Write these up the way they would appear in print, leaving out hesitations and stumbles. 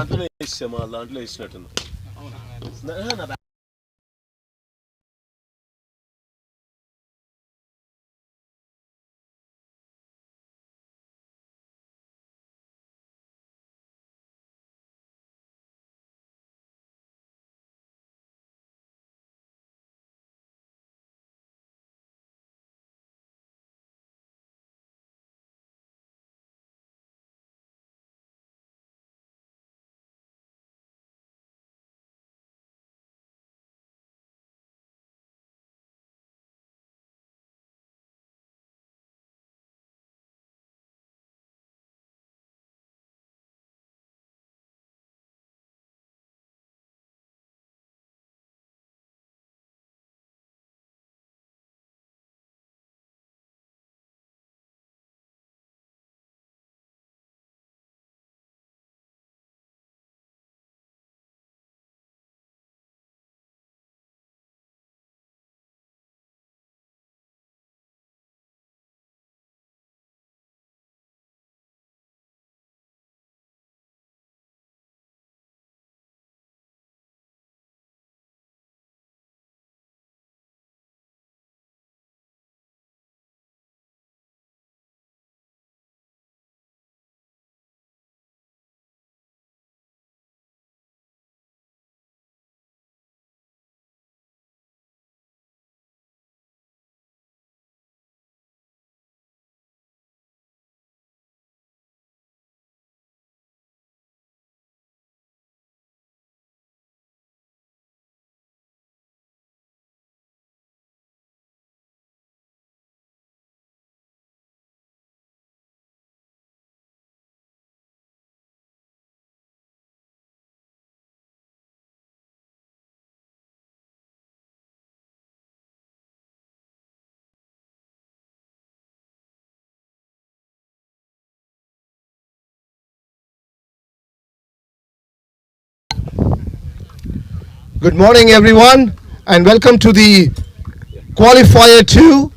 దాంట్లోనే ఇచ్చాము దాంట్లో ఇచ్చినట్టు Good morning, everyone, and welcome to the qualifier 2,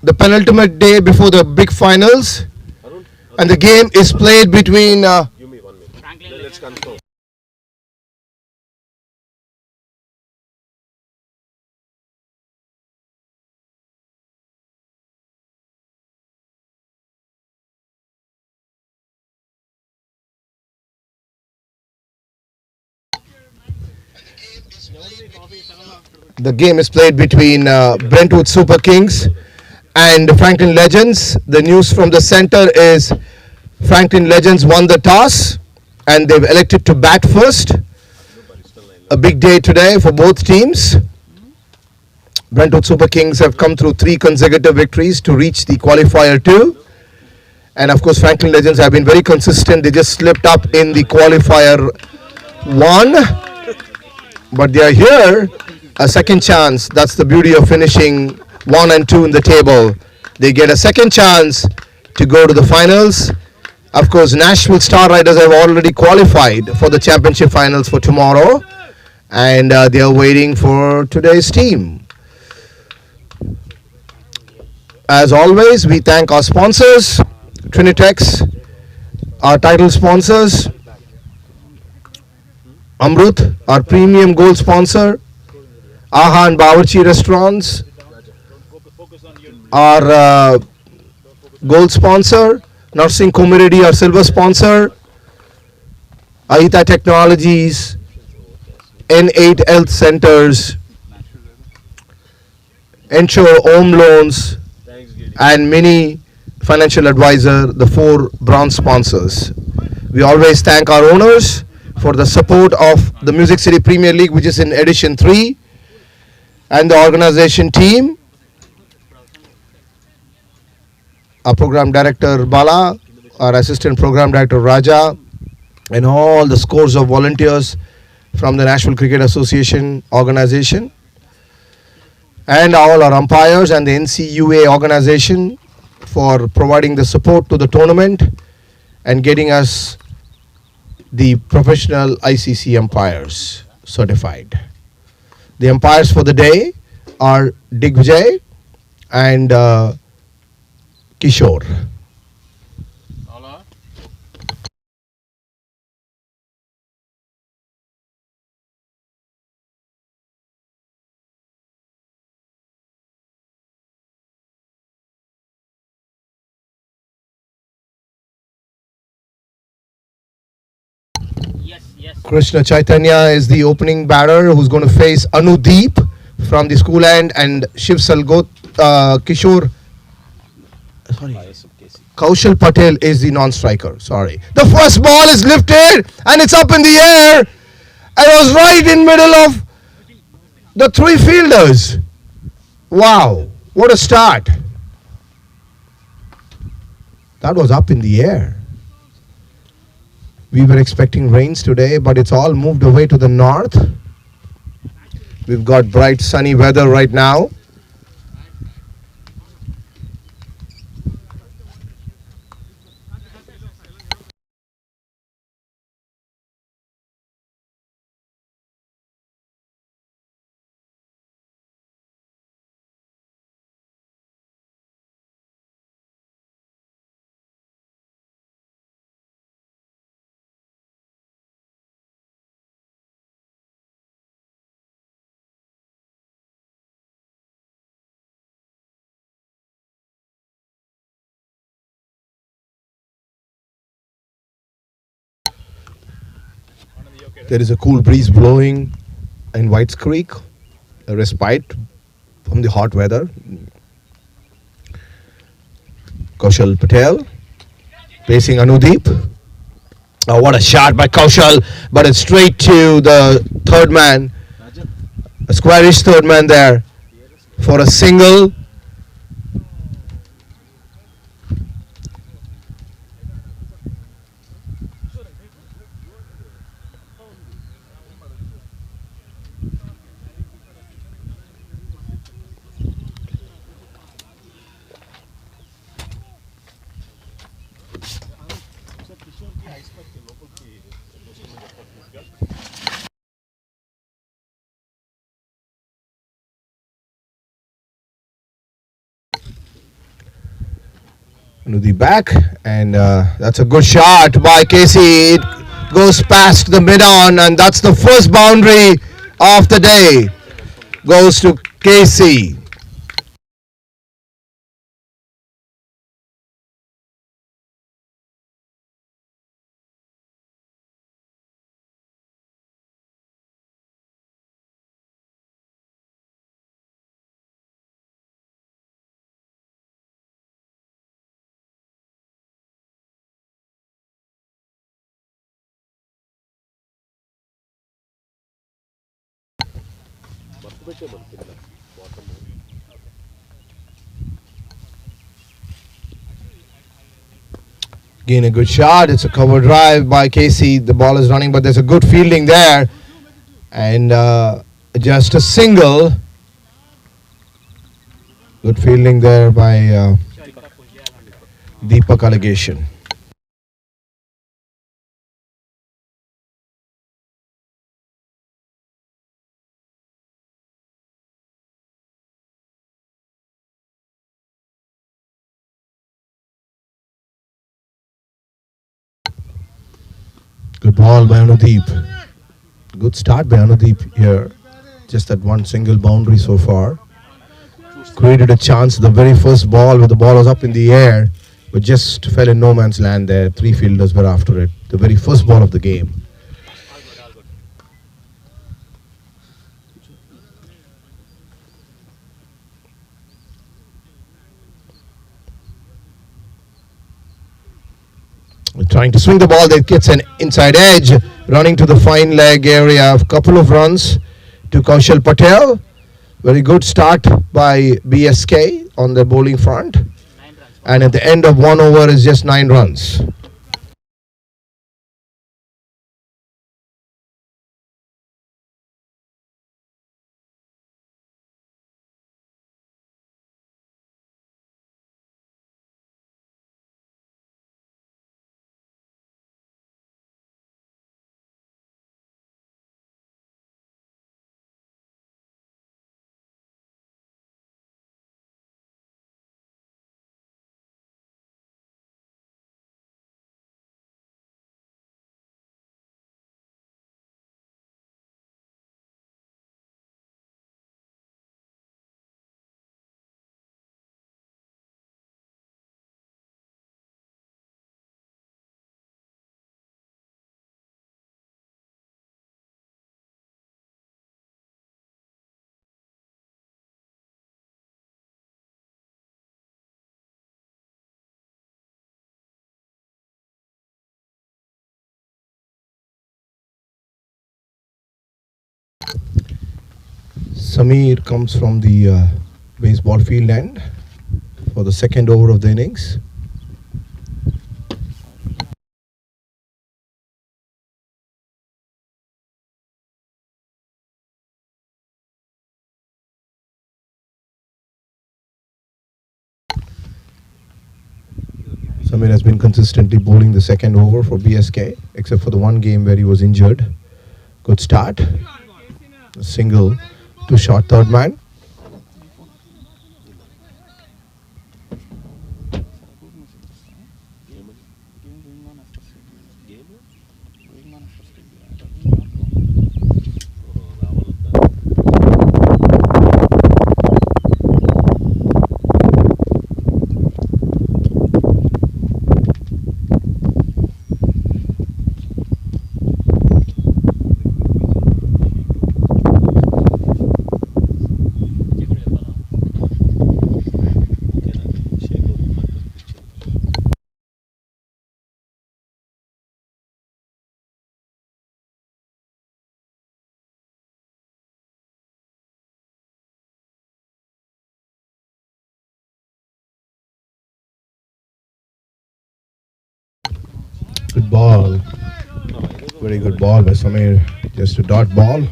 the penultimate day before the big finals. And the game is played between Give me 1 minute. Let's confirm. the game is played between Brentwood Super Kings and Franklin Legends. The news from the center is Franklin Legends won the toss and they've elected to bat first. A big day today for both teams. Brentwood Super Kings have come through 3 consecutive victories to reach the qualifier 2. And of course, Franklin Legends have been very consistent. They just slipped up in the qualifier 1. But they are here, a second chance. That's the beauty of finishing 1 and 2 in the table. They get a second chance to go to the finals. Of course, Nashville Star Riders have already qualified for the championship finals for tomorrow. And they are waiting for today's team. As always, we thank our sponsors, Trinitex, our title sponsors, Amrut, our premium gold sponsor, Aha and Bawarchi Restaurants, our gold sponsor, Nursing Community, our silver sponsor, Ahita Technologies, N8 Health Centers, Ensure Home Loans, and Mini Financial Advisor, the 4 bronze sponsors. We always thank our owners for the support of the Music City Premier League, which is in edition 3, and the organization team, our program director Bala, our assistant program director Raja, and all the scores of volunteers from the National Cricket Association organization, and all our umpires and the NCUA organization for providing the support to the tournament and getting us the professional ICC umpires certified. The umpires for the day are Digvijay and Kishore. Krishna Chaitanya is the opening batter who's going to face Anudeep from the school end, and Shiv Salgot Kishore. Sorry. Kaushal Patel is the non-striker. Sorry. The first ball is lifted and it's up in the air. And it was right in middle of the three fielders. Wow. What a start. That was up in the air. We were expecting rains today, but it's all moved away to the north. We've got bright sunny weather right now. There is a cool breeze blowing in Whites Creek, a respite from the hot weather. Kaushal Patel facing Anudeep. Oh, what a shot by Kaushal, but it's straight to the third man, a squarish third man there for a single. Anudeep back, and that's a good shot by Casey. It goes past the mid-on, and that's the first boundary of the day. Goes to Casey. Again, a good shot. It's a cover drive by Casey. The ball is running, but there's a good fielding there. And just a single. Good fielding there by Deepak Allegation. Good ball by Anudeep. Good start by Anudeep here. Just that one single boundary so far. Created a chance. The very first ball, where the ball was up in the air, but just fell in no man's land there. Three fielders were after it. The very first ball of the game. Trying to swing the ball, that gets an inside edge, running to the fine leg area. A couple of runs to Kaushal Patel. Very good start by BSK on the bowling front. And at the end of one over is just 9 runs. Samir comes from the baseball field end for the second over of the innings. Samir has been consistently bowling the second over for BSK, except for the one game where he was injured. Good start. A single to short third man. Good ball. Very good ball by Samir. Just a dot ball.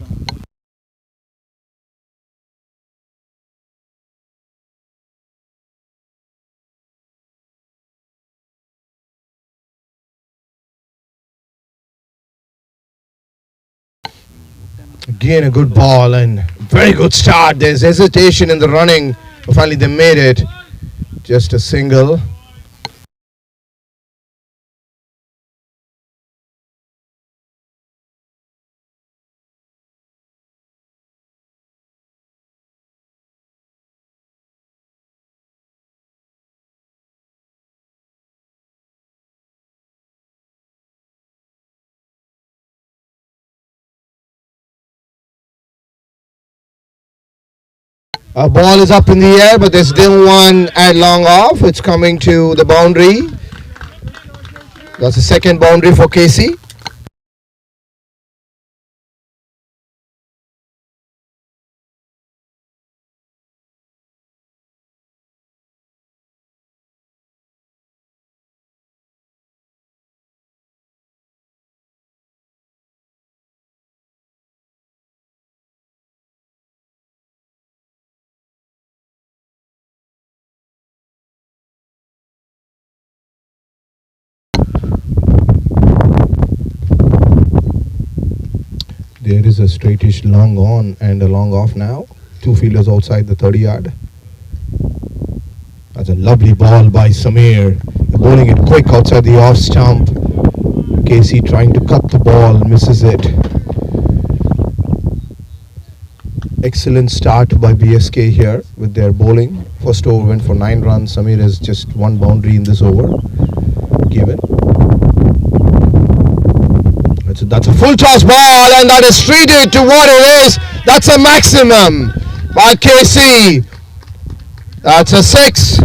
Again a good ball and very good start. There's hesitation in the running. But finally they made it. Just a single. A ball is up in the air, but there's still one at long off. It's coming to the boundary. That's the second boundary for Casey. There is a straightish long on and a long off now. Two fielders outside the 30-yard. That's a lovely ball by Samir. They're bowling it quick outside the off stump. Casey trying to cut the ball, misses it. Excellent start by BSK here with their bowling. First over went for 9 runs. Samir has just one boundary in this over given. That's a full toss ball and that is treated to what it is. That's a maximum by KC. That's a 6.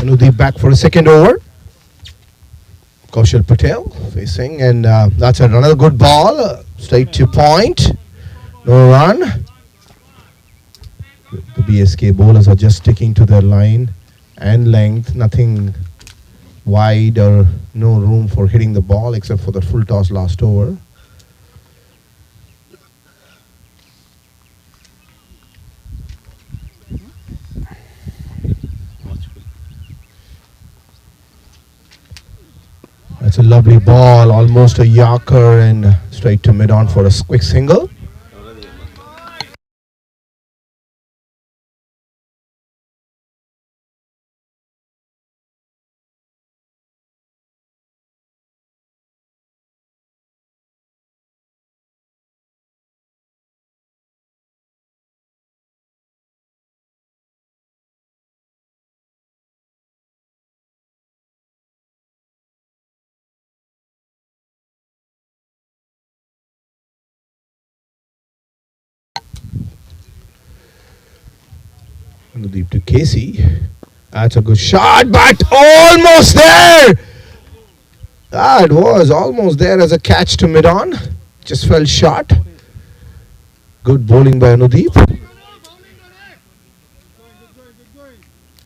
Anudeep back for a second over. Kaushal Patel facing, and that's another good ball, straight to point. No run. The BSK bowlers are just sticking to their line and length, nothing wide or no room for hitting the ball except for the full toss last over. That's a lovely ball, almost a Yorker, and straight to mid on for a quick single. Deep to Casey. That's a good shot, but almost there. That was almost there as a catch to mid on. Just fell short. Good bowling by Anudeep.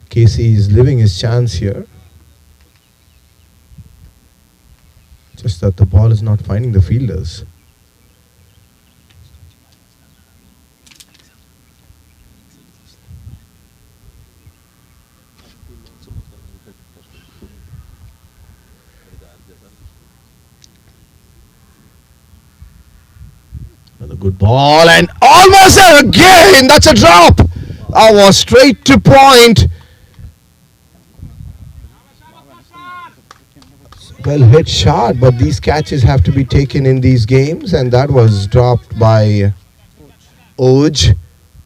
Casey is living his chance here. Just that the ball is not finding the fielders. Another good ball and almost there again. That's a drop. That was straight to point. Well hit shot, but these catches have to be taken in these games, and that was dropped by Oj.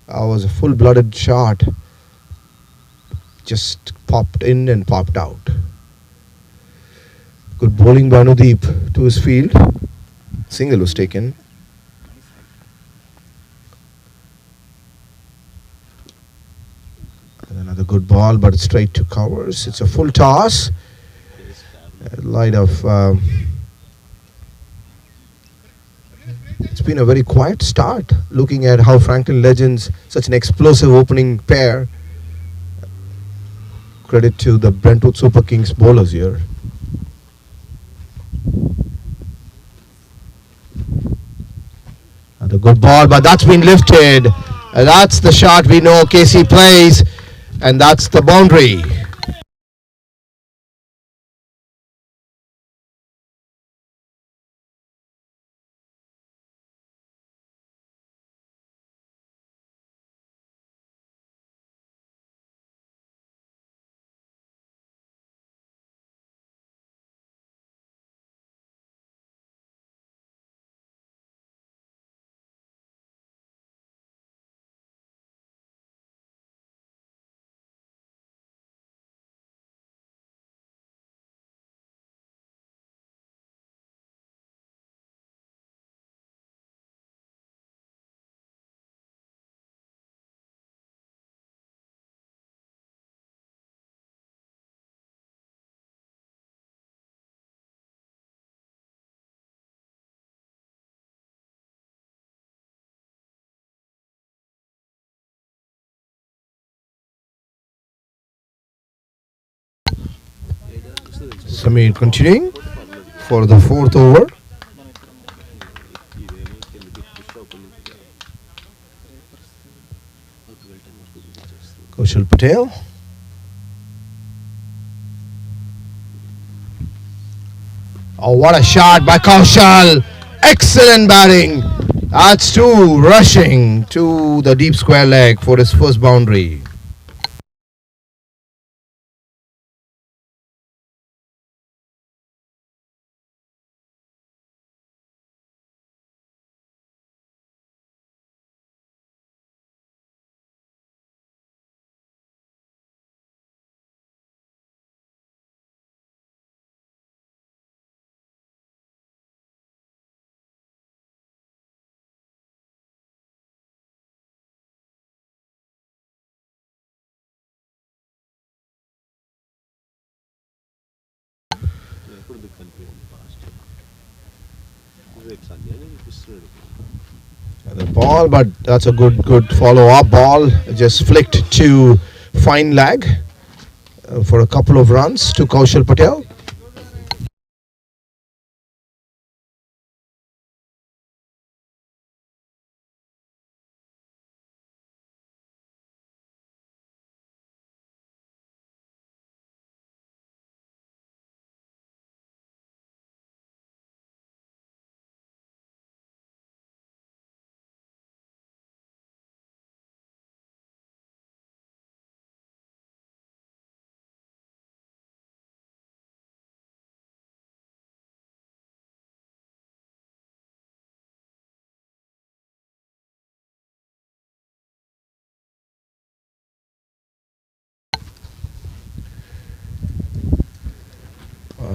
That was a full-blooded shot. Just popped in and popped out. Good bowling by Anudeep to his field. Single was taken. And another good ball, but straight to covers. It's a full toss. Light of it's been a very quiet start, looking at how Franklin Legends, such an explosive opening pair. Credit to the Brentwood Super Kings bowlers here. And a good ball, but that's been lifted. That's the shot we know Casey plays, and that's the boundary. Samir continuing for the fourth over. Kaushal Patel. Oh, what a shot by Kaushal. Excellent batting. That's two rushing to the deep square leg for his first boundary. The ball, but that's a good follow-up ball. Just flicked to fine leg for a couple of runs to Kaushal Patel.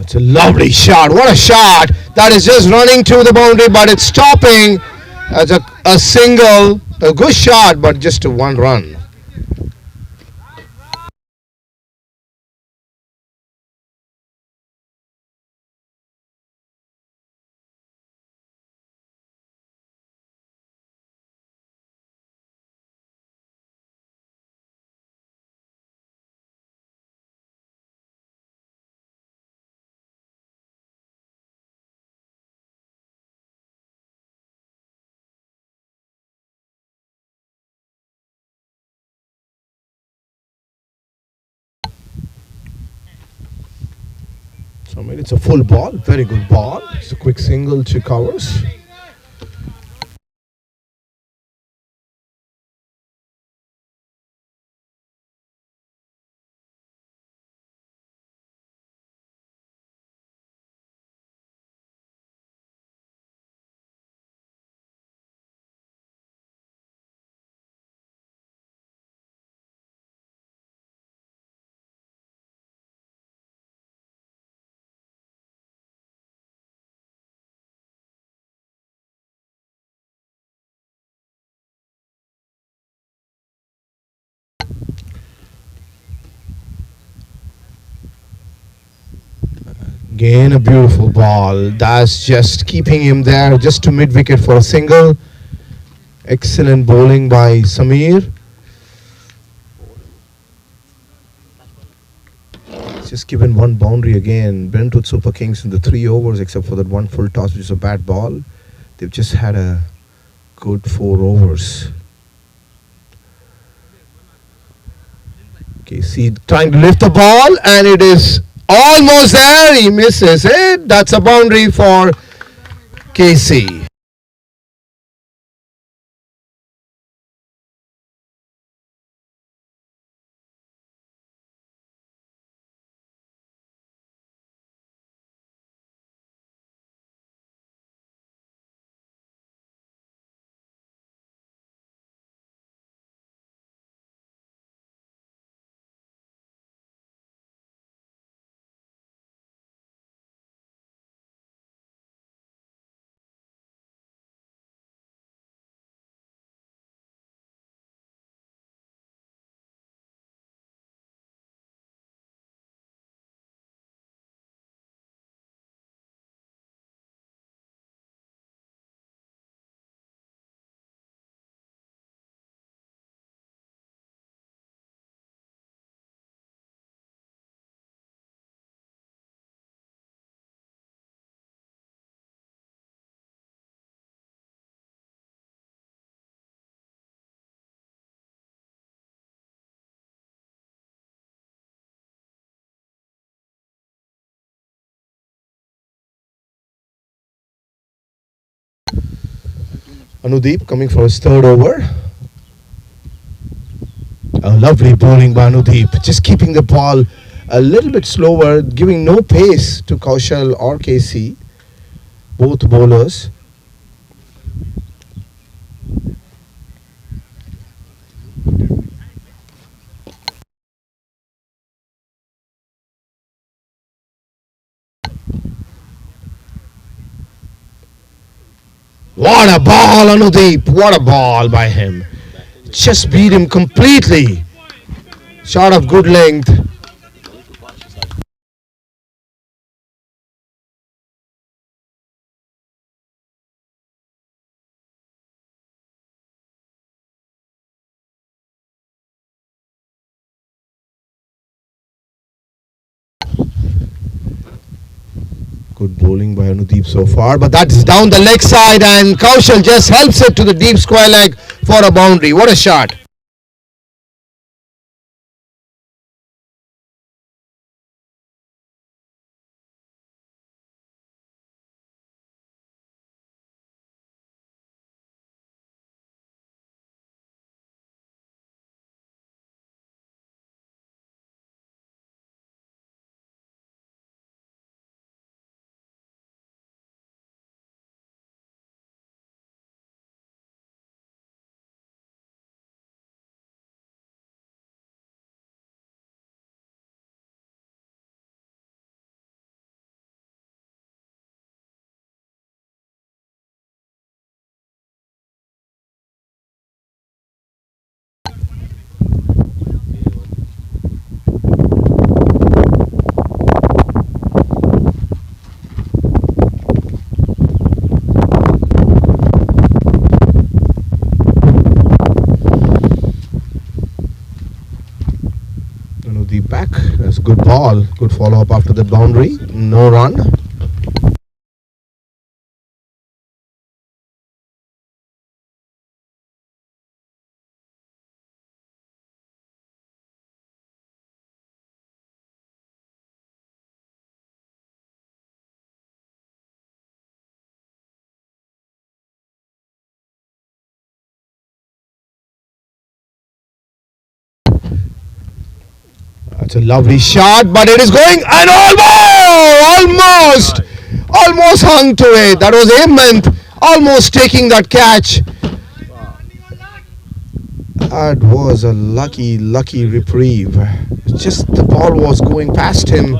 It's a lovely shot. What a shot! That is just running to the boundary, but it's stopping as a single. A good shot, but just a one run. So I mean, it's a full ball, very good ball. It's a quick single to covers. Again, a beautiful ball. That's just keeping him there, just to mid wicket for a single. Excellent bowling by Samir. Just given one boundary again. Brentwood Super Kings in the 3 overs, except for that one full toss, which is a bad ball. They've just had a good 4 overs. KC trying to lift the ball, and it is almost there. He misses it. That's a boundary for KC. Anudeep coming for his 3rd over. A lovely bowling by Anudeep. Just keeping the ball a little bit slower, giving no pace to Kaushal or KC. Both bowlers. What a ball, Anudeep. What a ball by him. Just beat him completely. Shot of good length. Good bowling by Anudeep so far, but that's down the leg side, and Kaushal just helps it to the deep square leg for a boundary. What a shot! Anudeep back. That's a good ball. Good follow up after the boundary. No run. That's a lovely shot, but it is going and almost hung to it. That was Hemant almost taking that catch. That was a lucky reprieve. Just the ball was going past him.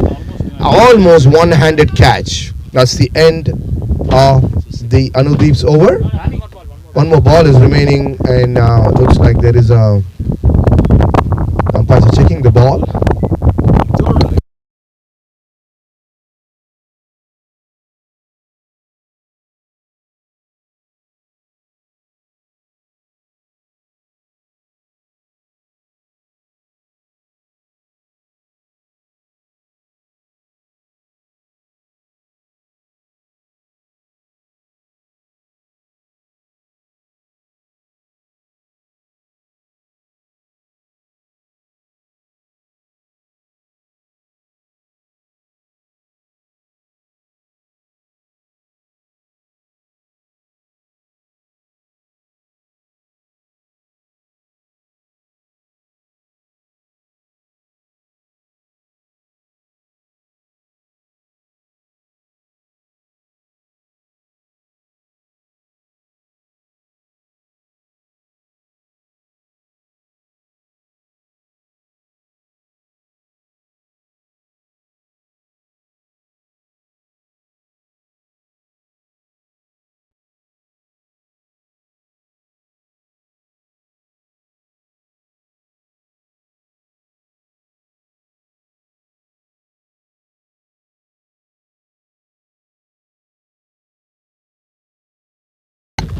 Almost one-handed catch. That's the end of the Anudeep's over. One more ball is remaining, and looks like there is a umpire checking the ball.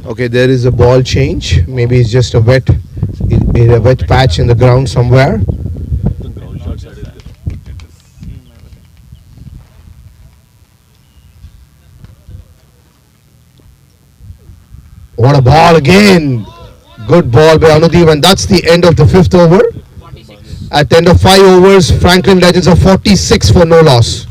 Okay, there is a ball change. Maybe it's just a wet patch in the ground somewhere. What a ball again! Good ball by Anudeep, and that's the end of the fifth over. At the end of 5 overs, Franklin Legends are 46 for no loss.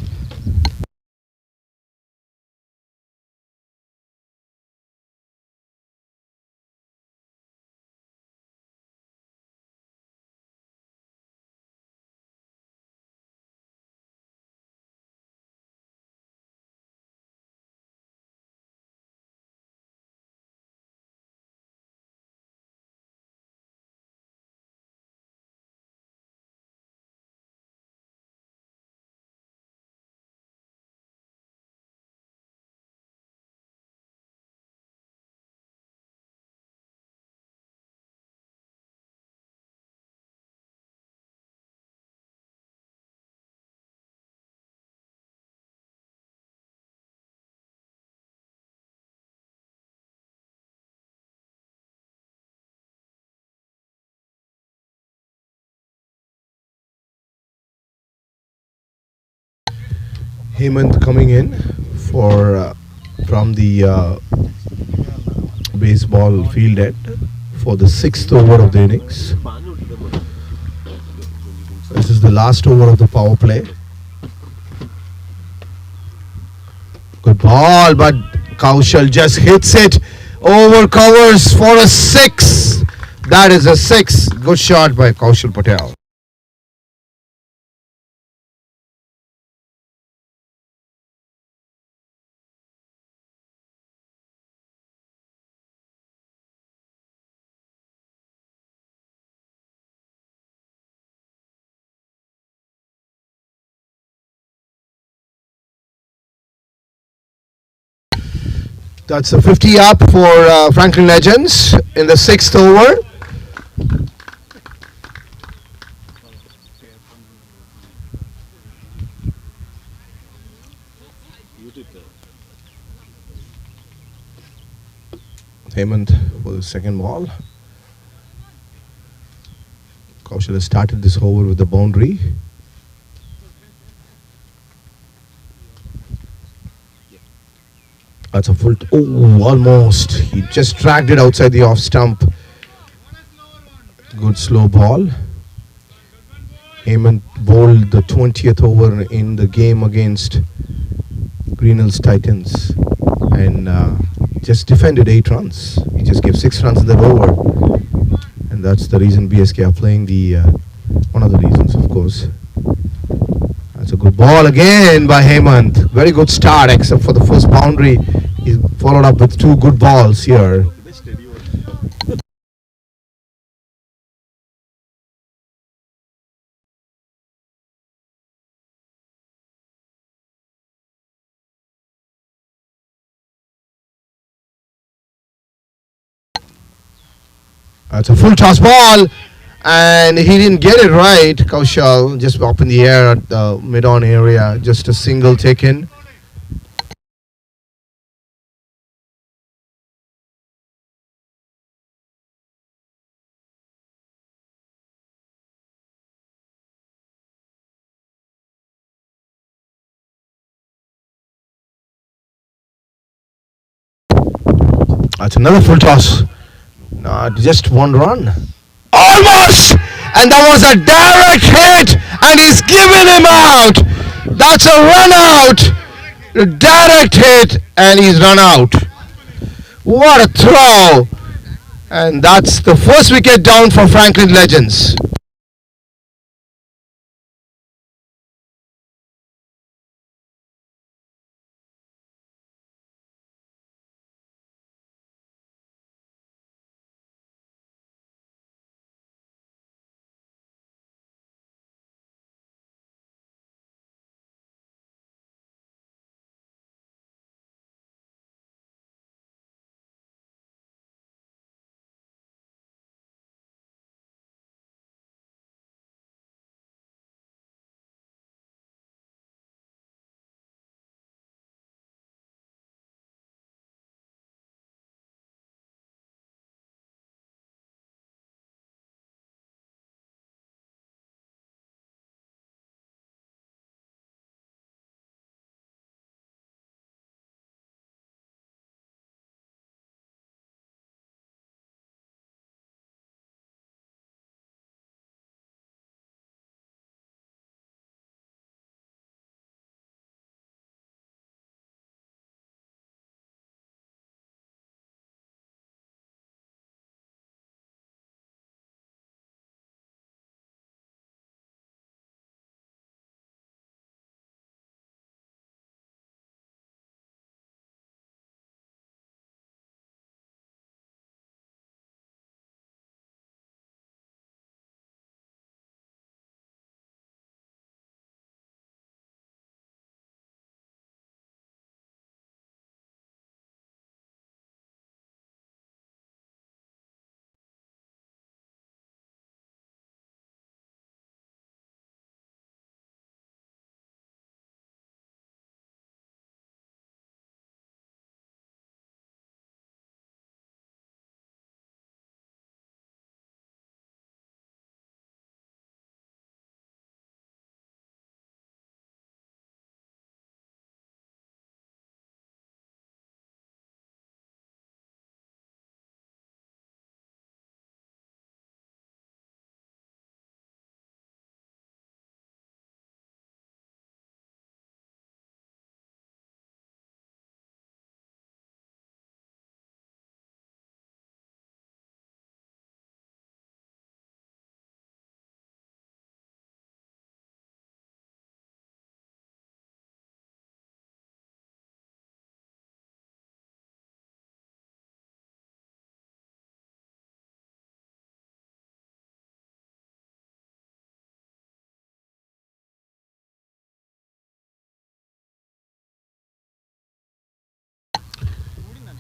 Hemant coming in for from the baseball field end for the sixth over of the innings. This is the last over of the power play. Good ball, but Kaushal just hits it over covers for a six. That is a six. Good shot by Kaushal Patel. That's a 50 up for Franklin Legends in the sixth over. Hemant for the second ball. Kaushal has started this over with the boundary. That's a full. Almost. He just dragged it outside the off stump. Good slow ball. Hemant bowled the 20th over in the game against Green Hills Titans and just defended 8 runs. He just gave 6 runs in that over. And that's the reason BSK are playing the, one of the reasons, of course. That's a good ball again by Hemant. Very good start, except for the first boundary. He followed up with 2 good balls here. That's a full toss ball, and he didn't get it right. Kaushal just up in the air at the mid-on area, just a single taken. That's another full toss. Not just 1 run. Almost! And that was a direct hit, and he's giving him out. That's a run out. A direct hit, and he's run out. What a throw! And that's the first wicket down for Franklin Legends.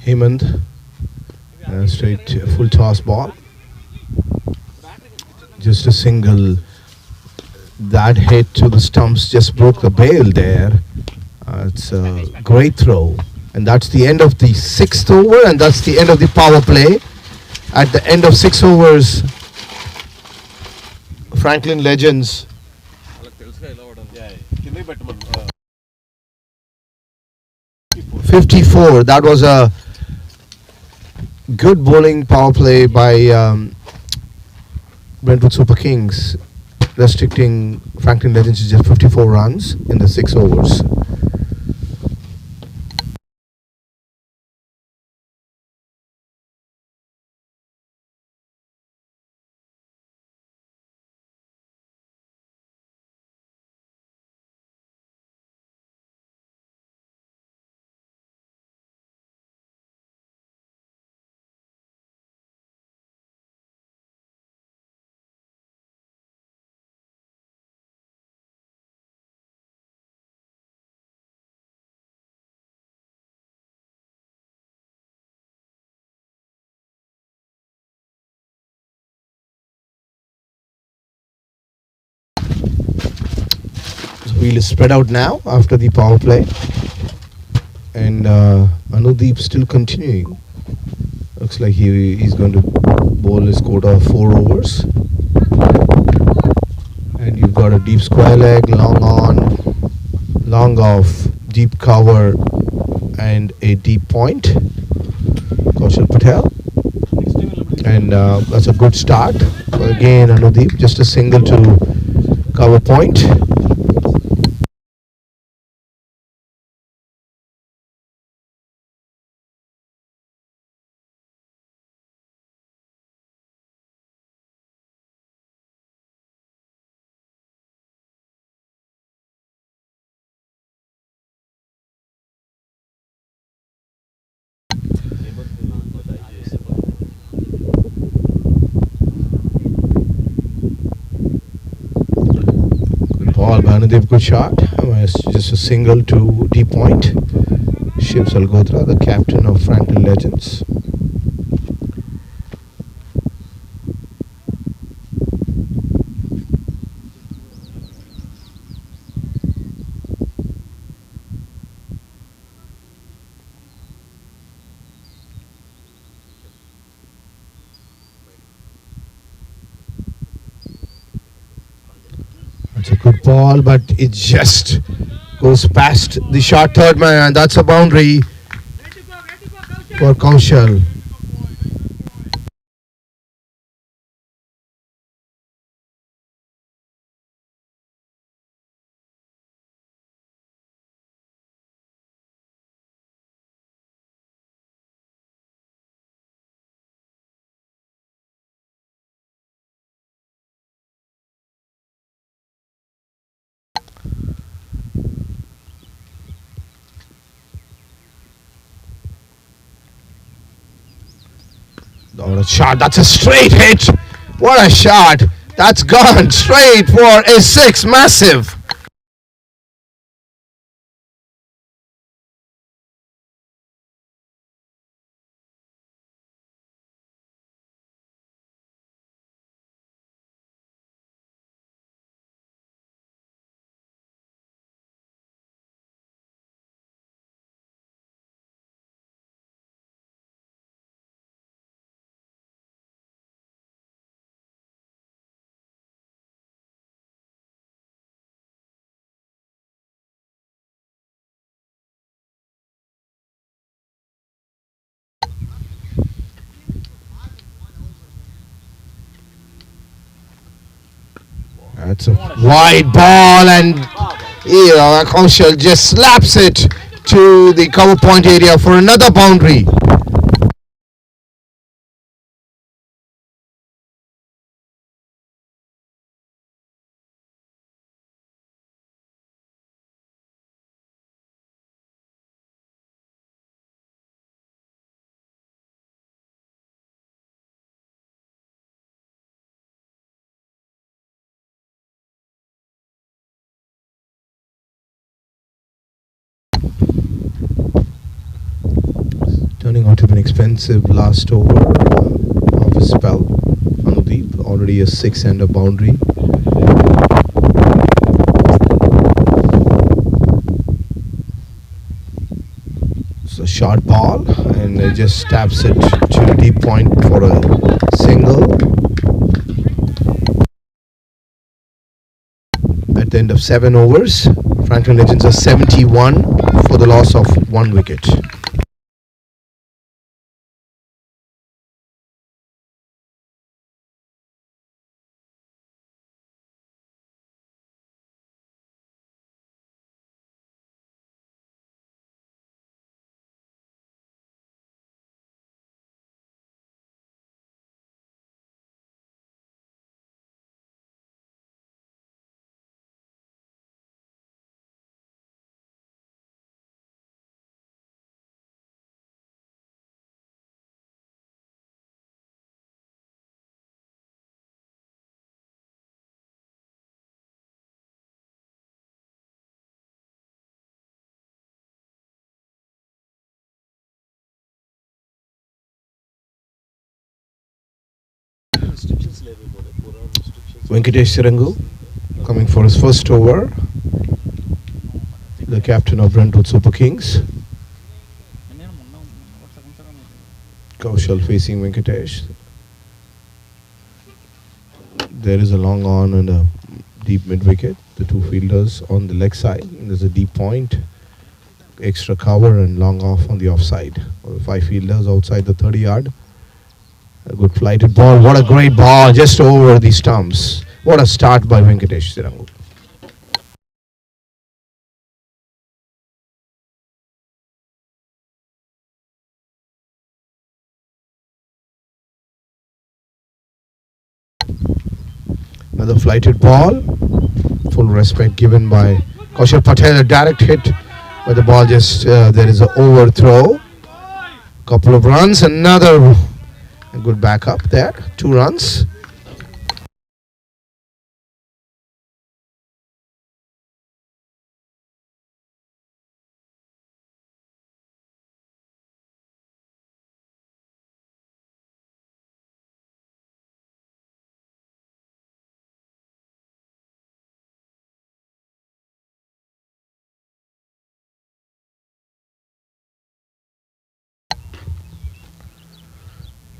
Hemant. Straight full toss ball. Just a single. That hit to the stumps just broke the bail there. It's a great throw. And that's the end of the 6th over, and that's the end of the power play. At the end of 6 overs, Franklin Legends 54. That was a good bowling power play by Brentwood Super Kings, restricting Franklin Legends to just 54 runs in the 6 overs. Wheel is spread out now after the power play, and Anudeep still continuing. Looks like he's going to bowl his quota of 4 overs. And you've got a deep square leg, long on, long off, deep cover, and a deep point. Kaushal Patel, and that's a good start. Again, Anudeep, just a single to cover point. Ball by Anudeep, good shot. Just a single to deep point. Shiv Salgotra, the captain of Franklin Legends. It's a good ball, but it just goes past the short third man, and that's a boundary for Kaushal. What a shot, that's a straight hit. What a shot. That's gone straight for a 6, massive. That's a wide ball, and Kaushal just slaps it to the cover point area for another boundary. Turning out might have been expensive last over of a spell. Anudeep already a 6 under boundary. It's a short ball and it just taps it to deep point for a single. At the end of 7 overs, Franklin Legends are 71 for the loss of 1 wicket. Venkatesh Sirangu coming for his first over. The captain of Brentwood Super Kings. Kaushal facing Venkatesh. There is a long on and a deep mid wicket. The 2 fielders on the leg side. And there's a deep point, extra cover and long off on the offside. 5 fielders outside the 30-yard. A good flighted ball. What a great ball just over the stumps. What a start by Venkatesh Sirangu. Another flighted ball. Full respect given by Kaushal Patel. A direct hit, but the ball just there is an overthrow. Couple of runs. Another good backup there. 2 runs.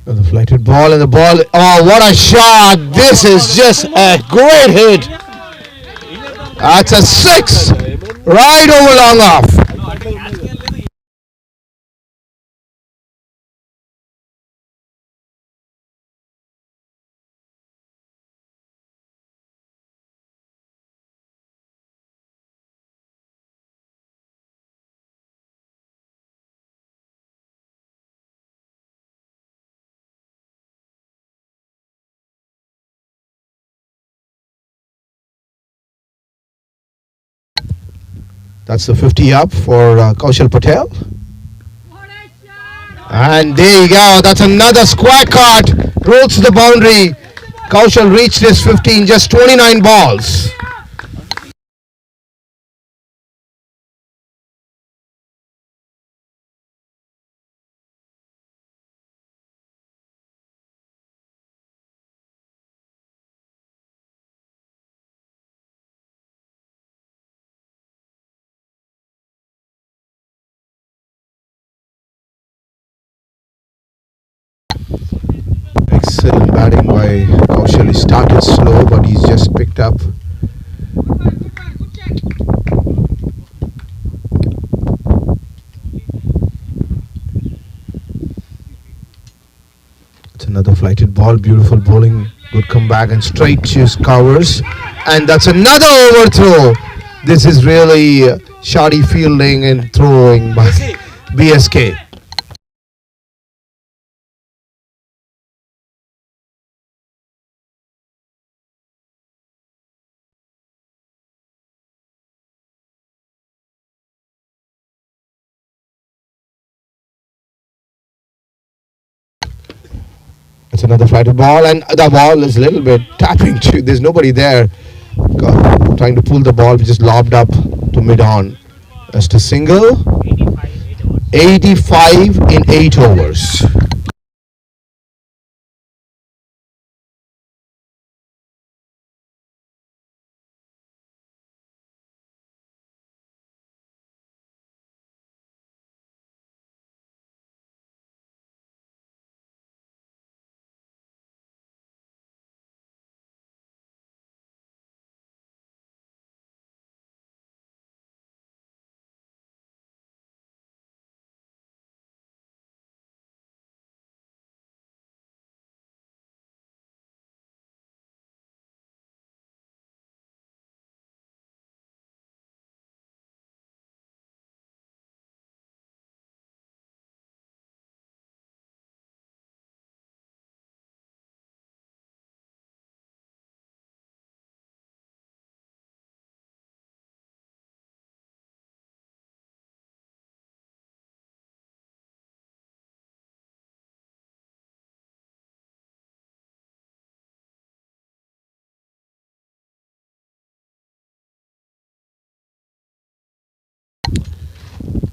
The flighted ball and the ball. Oh, what a shot! This is just a great hit. That's a 6 right over long off. That's the 50 up for Kaushal Patel. And there you go. That's another square cut. Rolls to the boundary. Kaushal reached his 15, just 29 balls. Excellent batting by Kaushal. He started slow, but he's just picked up. It's another flighted ball. Beautiful bowling. Good comeback and straight choose covers. And that's another overthrow. This is really shoddy fielding and throwing by BSK. It's another flighted ball, and the ball is a little bit tapping to. There's nobody there. Trying to pull the ball, which is lobbed up to mid on. Just a single. 85 in 8 overs.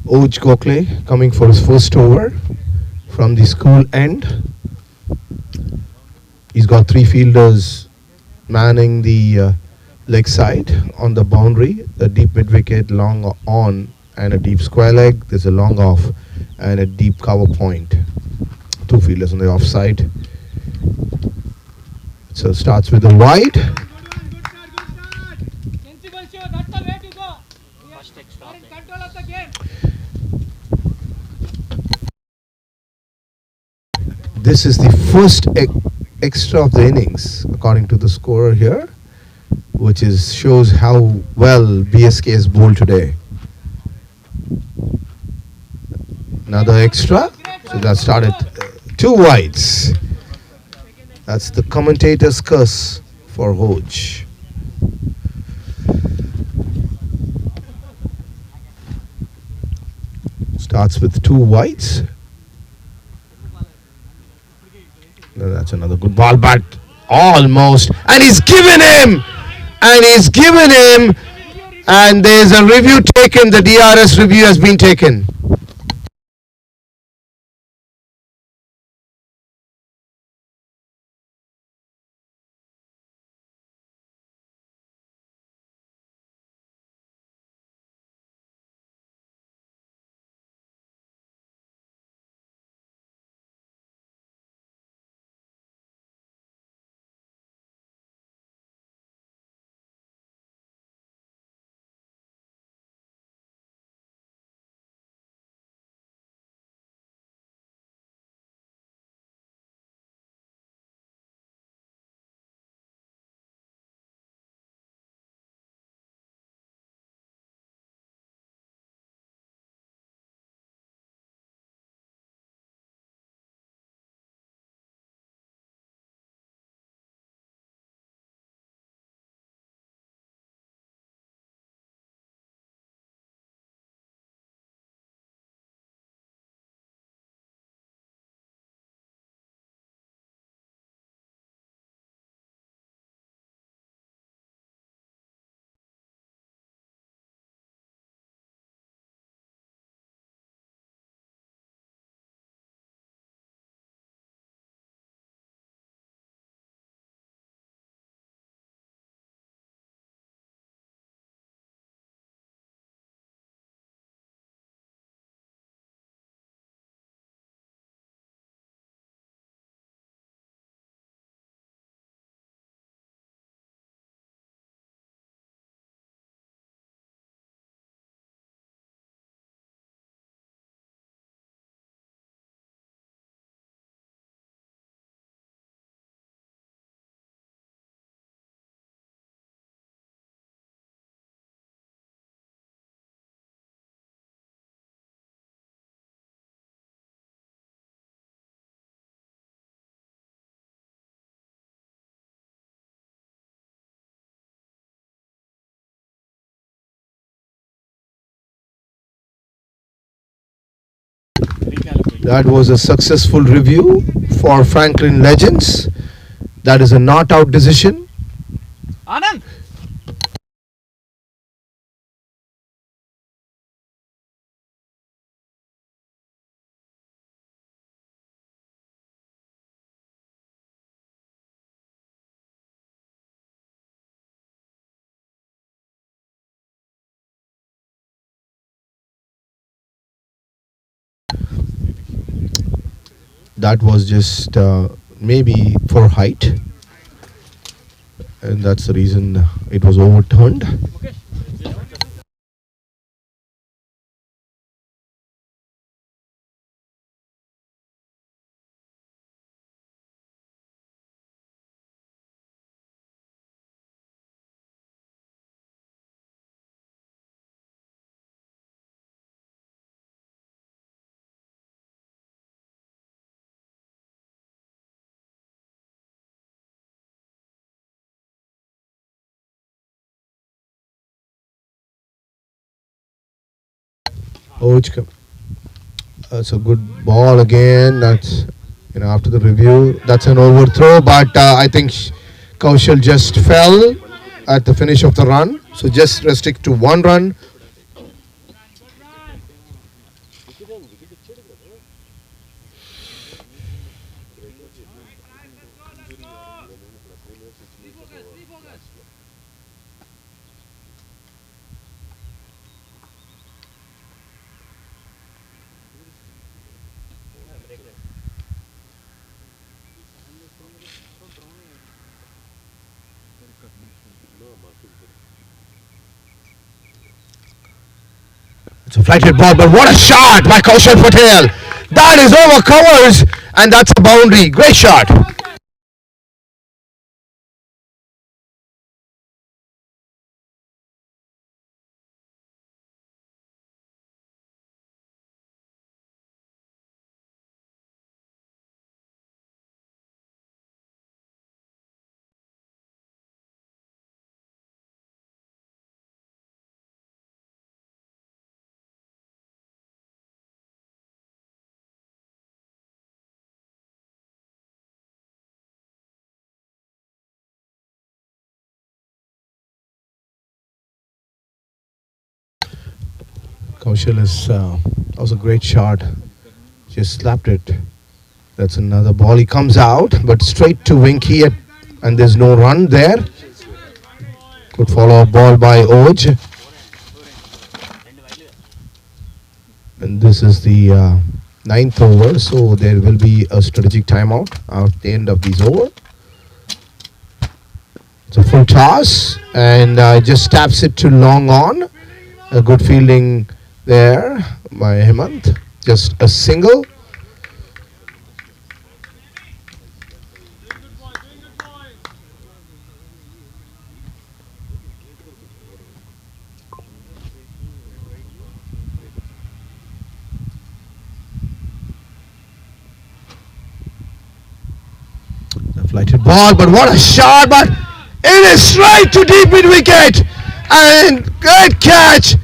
Oj Gokhale coming for his first over from the school end. He's got 3 fielders manning the leg side on the boundary, a deep mid wicket, long on, and a deep square leg. There's a long off and a deep cover point. 2 fielders on the offside. So it starts with a wide. This is the first extra of the innings, according to the scorer here, which shows how well BSK has bowled today. Another extra, so that started 2 wides. That's the commentator's curse for Hoj. Starts with 2 wides. That's another good ball, but almost. And he's given him! And he's given him! And there's a review taken. The DRS review has been taken. That was a successful review for Franklin Legends. That is a not out decision. Anand! That was just maybe for height, and that's the reason it was overturned. Oh, it's a good ball again. That's after the review, that's an overthrow, but I think Kaushal just fell at the finish of the run. So just restrict to one run. It's a flighted ball, but what a shot by Kaushal Patel! That is over covers, and that's a boundary. Great shot. Kaushal is that was a great shot. Just slapped it. That's another ball. He comes out, but straight to Winky, and there's no run there. Good follow up ball by Oj. And this is the ninth over, so there will be a strategic timeout at the end of this over. It's a full toss, and just taps it to long on. A good fielding there by Hemant. Just a single. The flighted ball, but what a shot! But it is straight to deep mid wicket, and great catch.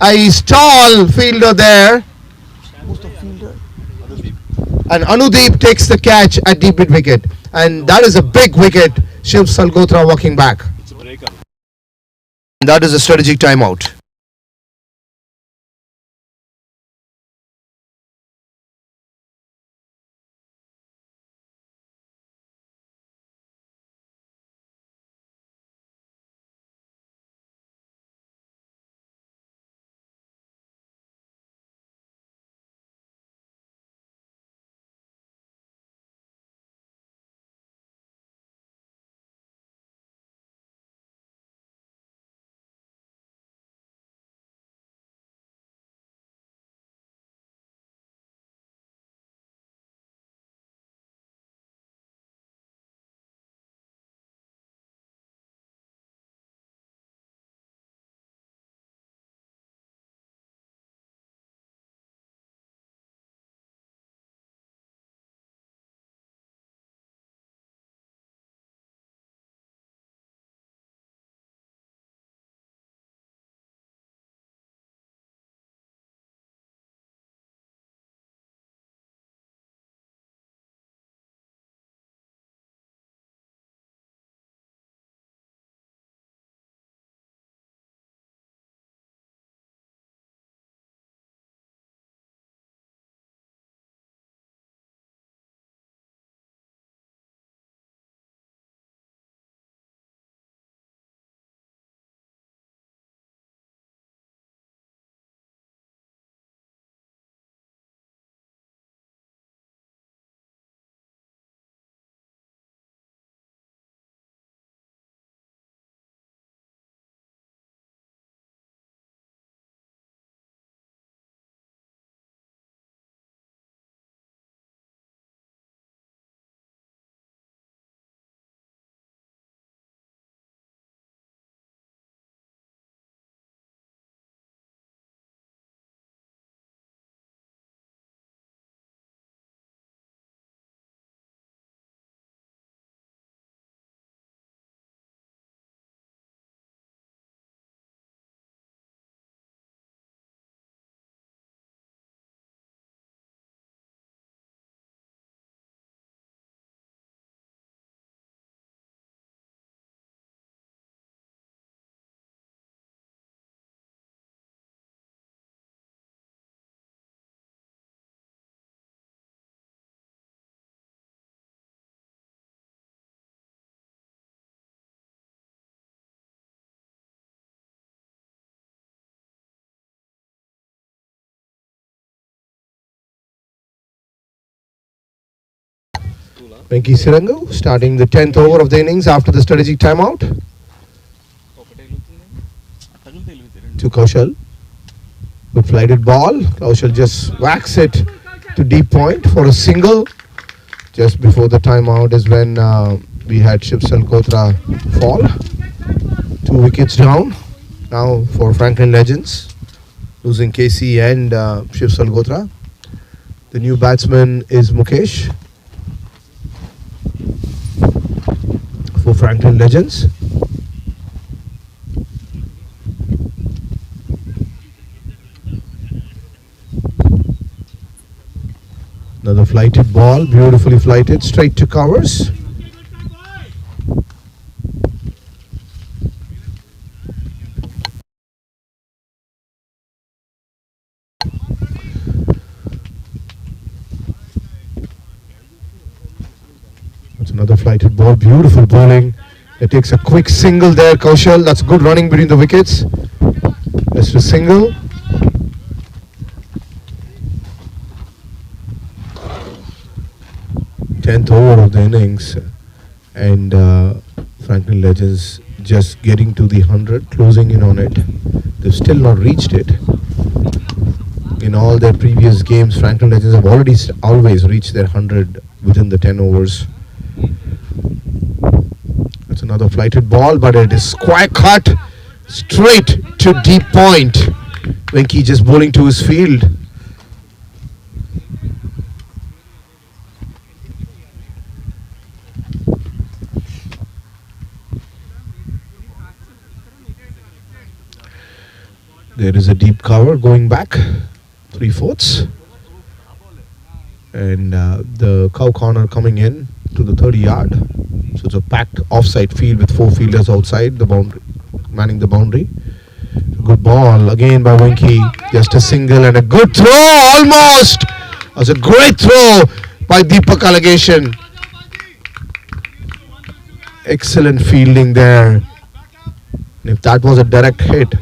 A tall fielder there. Who's the fielder? And Anudeep takes the catch at deep mid wicket, and that is a big wicket. Shiv Salgotra walking back. It's a breaker. And that is a strategic timeout. Venki Sirangu starting the 10th over of the innings after the strategic timeout. To Kaushal. Good flighted ball. Kaushal just whacks it to deep point for a single. Just before the timeout is when we had Shiv Salkotra fall. 2 wickets down now for Franklin Legends, losing KC and Shiv Salkotra. The new batsman is Mukesh for Franklin Legends. Another flighted ball, beautifully flighted, straight to covers. That's another flighted ball, beautiful bowling. It takes a quick single there, Kaushal. That's good running between the wickets. Just a single. Tenth over of the innings, and Franklin Legends just getting to the 100, closing in on it. They've still not reached it. In all their previous games, Franklin Legends have always reached their 100 within the 10 overs. That's another flighted ball, but it is square cut straight to deep point. Venki just bowling to his field. There is a deep cover going back 3/4, and the cow corner coming in to the 30-yard. So it's a packed offside field with 4 fielders outside the boundary, manning the boundary. Good ball again by Venki, just a single and a good throw, almost. It was a great throw by Deepak Allegation. Excellent fielding there. And if that was a direct hit,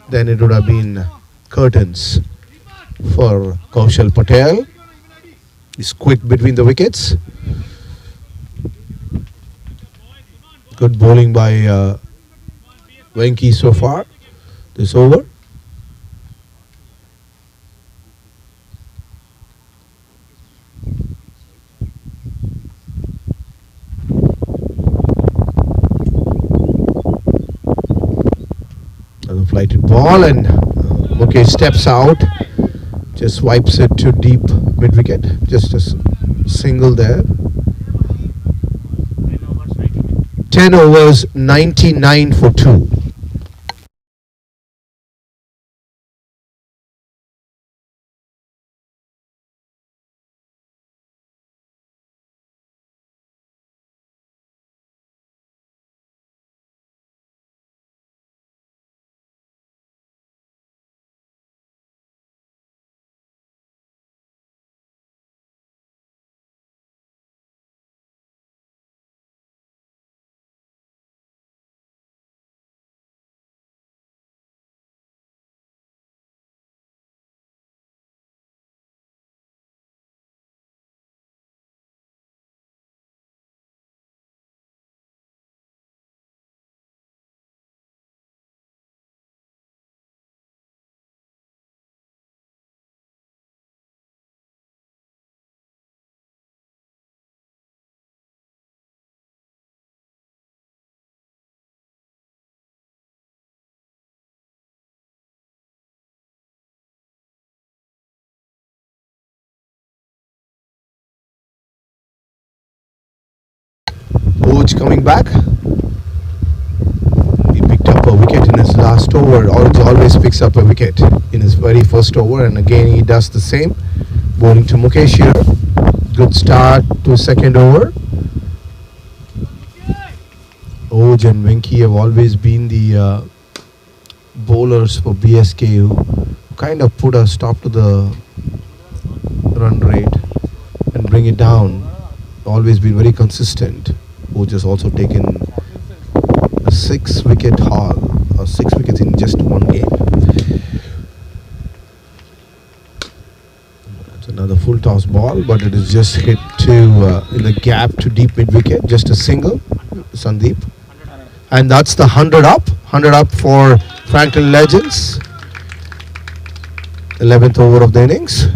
then it would have been curtains for Kaushal Patel. He's quick between the wickets. Good bowling by Venki so far this over. Another flighted ball, and Mukesh steps out, just swipes it to deep mid wicket. Just a single there. 10 overs, 99 for 2. Oj coming back. He picked up a wicket in his last over. Oj always picks up a wicket in his very first over, and again he does the same. Bowling to Mukesh here. Good start to second over. Oj and Venki have always been the bowlers for BSK who kind of put a stop to the run rate and bring it down. Always been very consistent. Oj has also taken a 6-wicket haul, or 6 wickets in just one game. That's Another full toss ball, but it is just hit to in the gap to deep mid wicket. Just a single, Sandeep, and that's the 100 up for Franklin Legends. 11th over of the innings.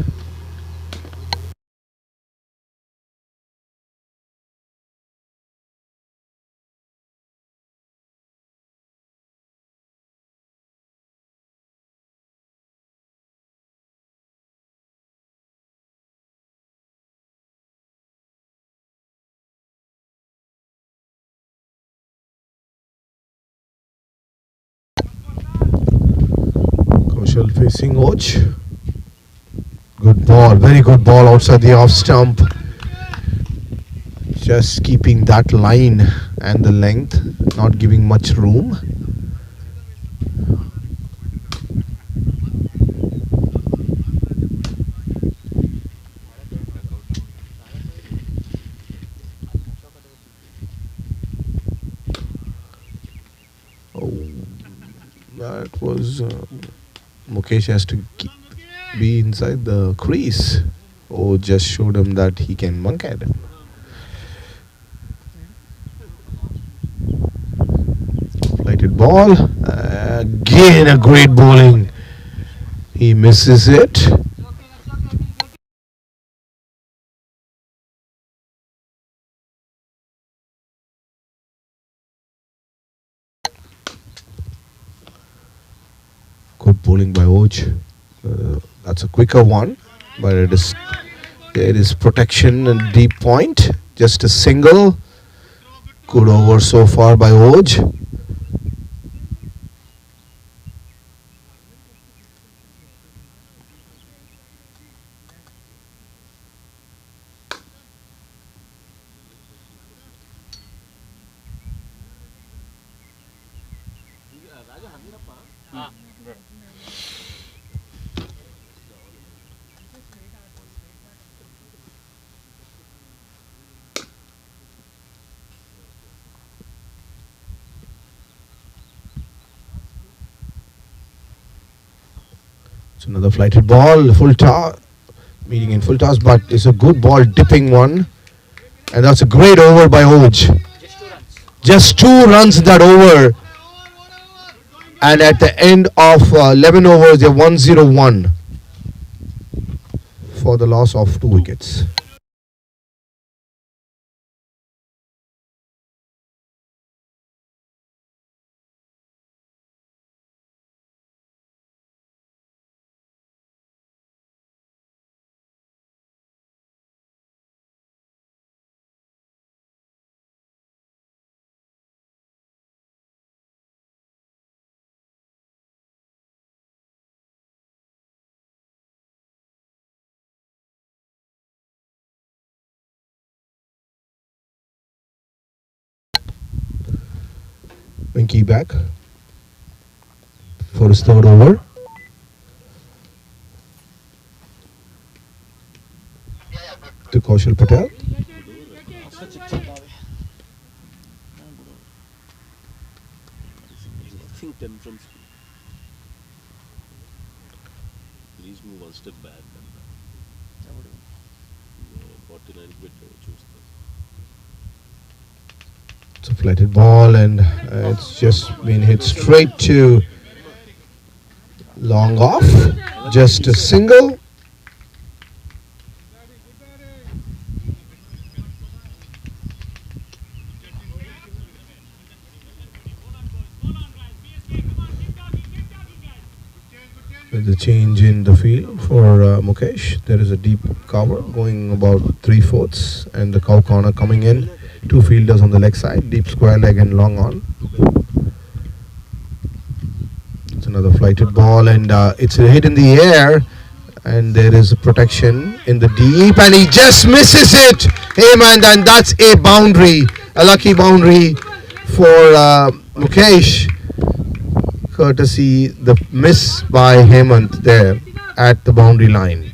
Kaushal facing Oj. Good ball, very good ball outside the off stump. Just keeping that line and the length, not giving much room. Oh, that was Mukesh has to be inside the crease. Oh, just showed him that he can monk at him. Flighted ball. Again, a great bowling. He misses it. Good bowling by Oj. That's a quicker one, but there is protection and deep point. Just a single. Good over so far by Oj. It's another flighted ball, full toss, meaning in full toss, but it's a good ball, dipping one, and that's a great over by Oj. Just 2 runs in that over, and at the end of 11 overs, they're 101 for the loss of 2 wickets. Winky back for his 3rd over. To Kaushal Patel. I think 10 from speed. Please move one step back. 49 bit It's a flatted ball, and it's just been hit straight to long off. Just a single. With the change in the field for Mukesh, there is a deep cover going about 3/4, and the cow corner coming in. 2 fielders on the leg side, deep square leg and long on. It's another flighted ball, and it's a hit in the air, and there is a protection in the deep, and he just misses it. Hey man, and that's a boundary, a lucky boundary for Mukesh. Courtesy the miss by Hemant there at the boundary line.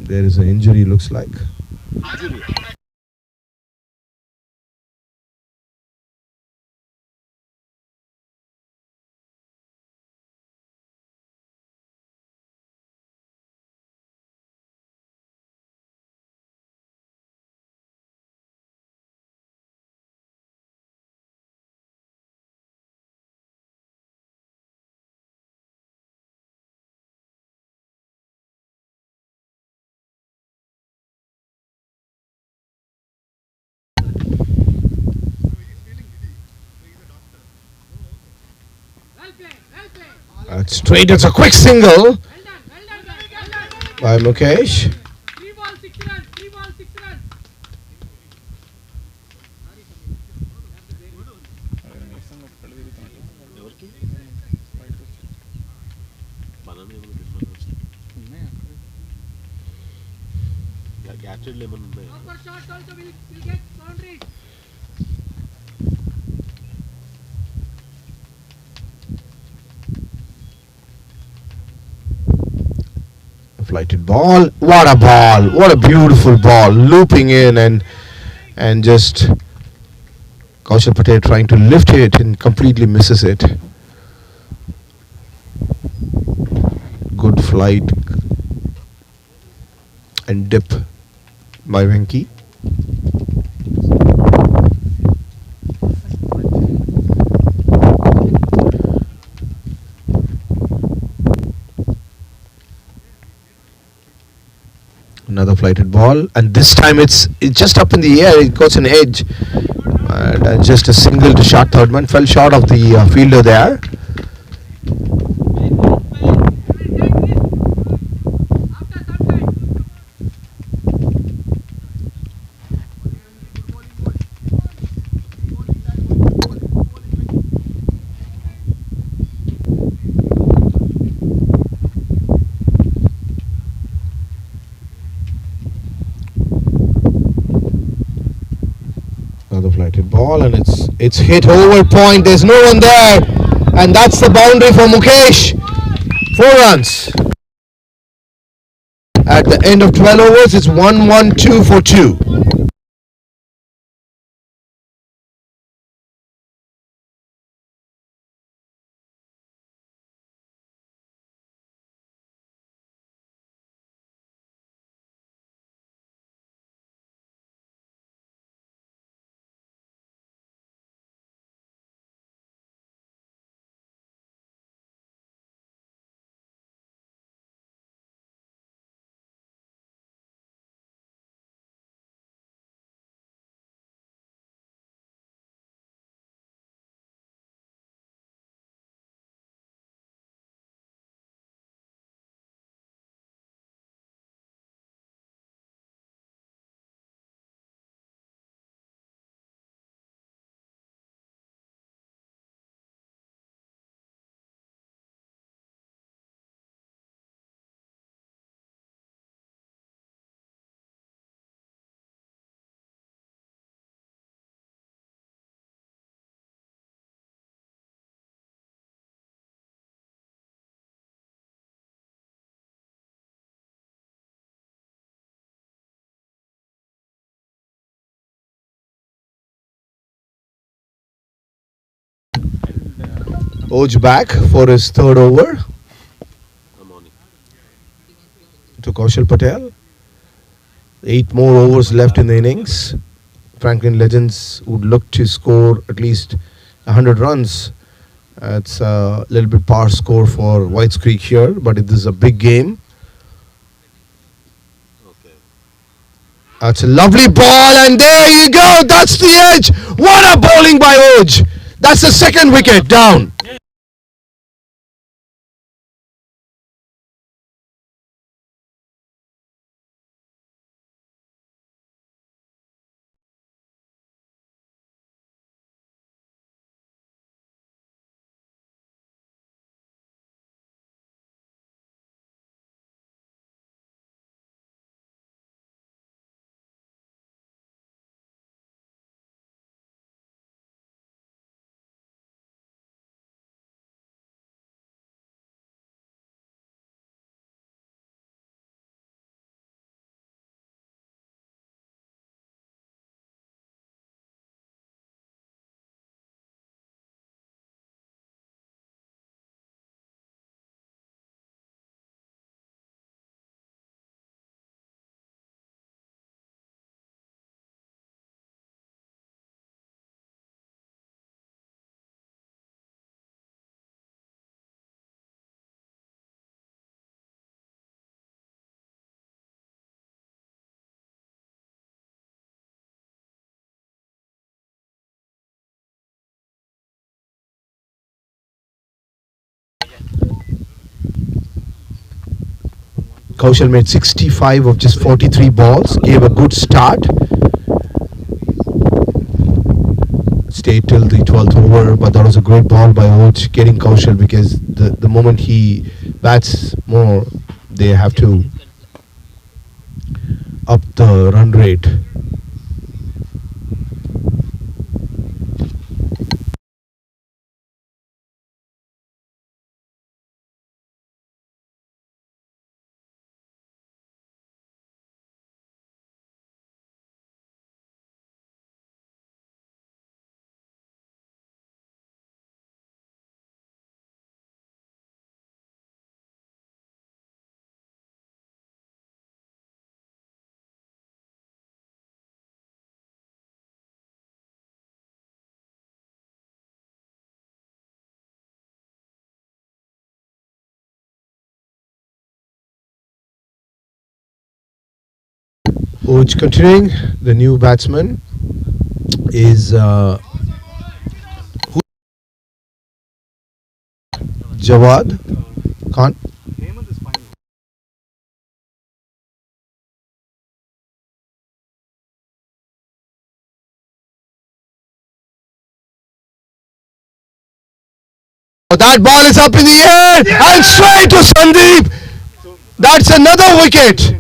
There is an injury, looks like. Straight, it's a quick single by Mukesh. ఎవరికి మనమే ఏమైనా different వస్తుంది గ్యాచెట్లు ఏమైనా ఉన్నాయా Flighted ball. What a ball! What a beautiful ball, looping in and just Kaushal Patel trying to lift it and completely misses it. Good flight and dip by Venki. Another flighted ball, and this time it's just up in the air. It goes an edge, and just a single to short third man. Fell short of the fielder there. Another flighted ball, and it's hit over point. There's no one there, and that's the boundary for Mukesh. 4 runs. At the end of 12 overs, it's 1-1-2 for 2. Oj back for his third over I'm on it. to Kaushal Patel. 8 more overs left in the innings. Franklin Legends would look to score at least 100 runs. It's a little bit par score for Whites Creek here, but it is a big game. Okay. That's a lovely ball, and there you go. That's the edge. What a bowling by Oj. That's the second wicket down. Kaushal made 65 of just 43 balls, gave a good start. Stayed till the 12th over, but that was a great ball by Oj getting Kaushal, because the moment he bats more, they have to up the run rate. Oj continuing. The new batsman is Jawad Khan. That ball is up in the air and straight to Sandeep. That's another wicket.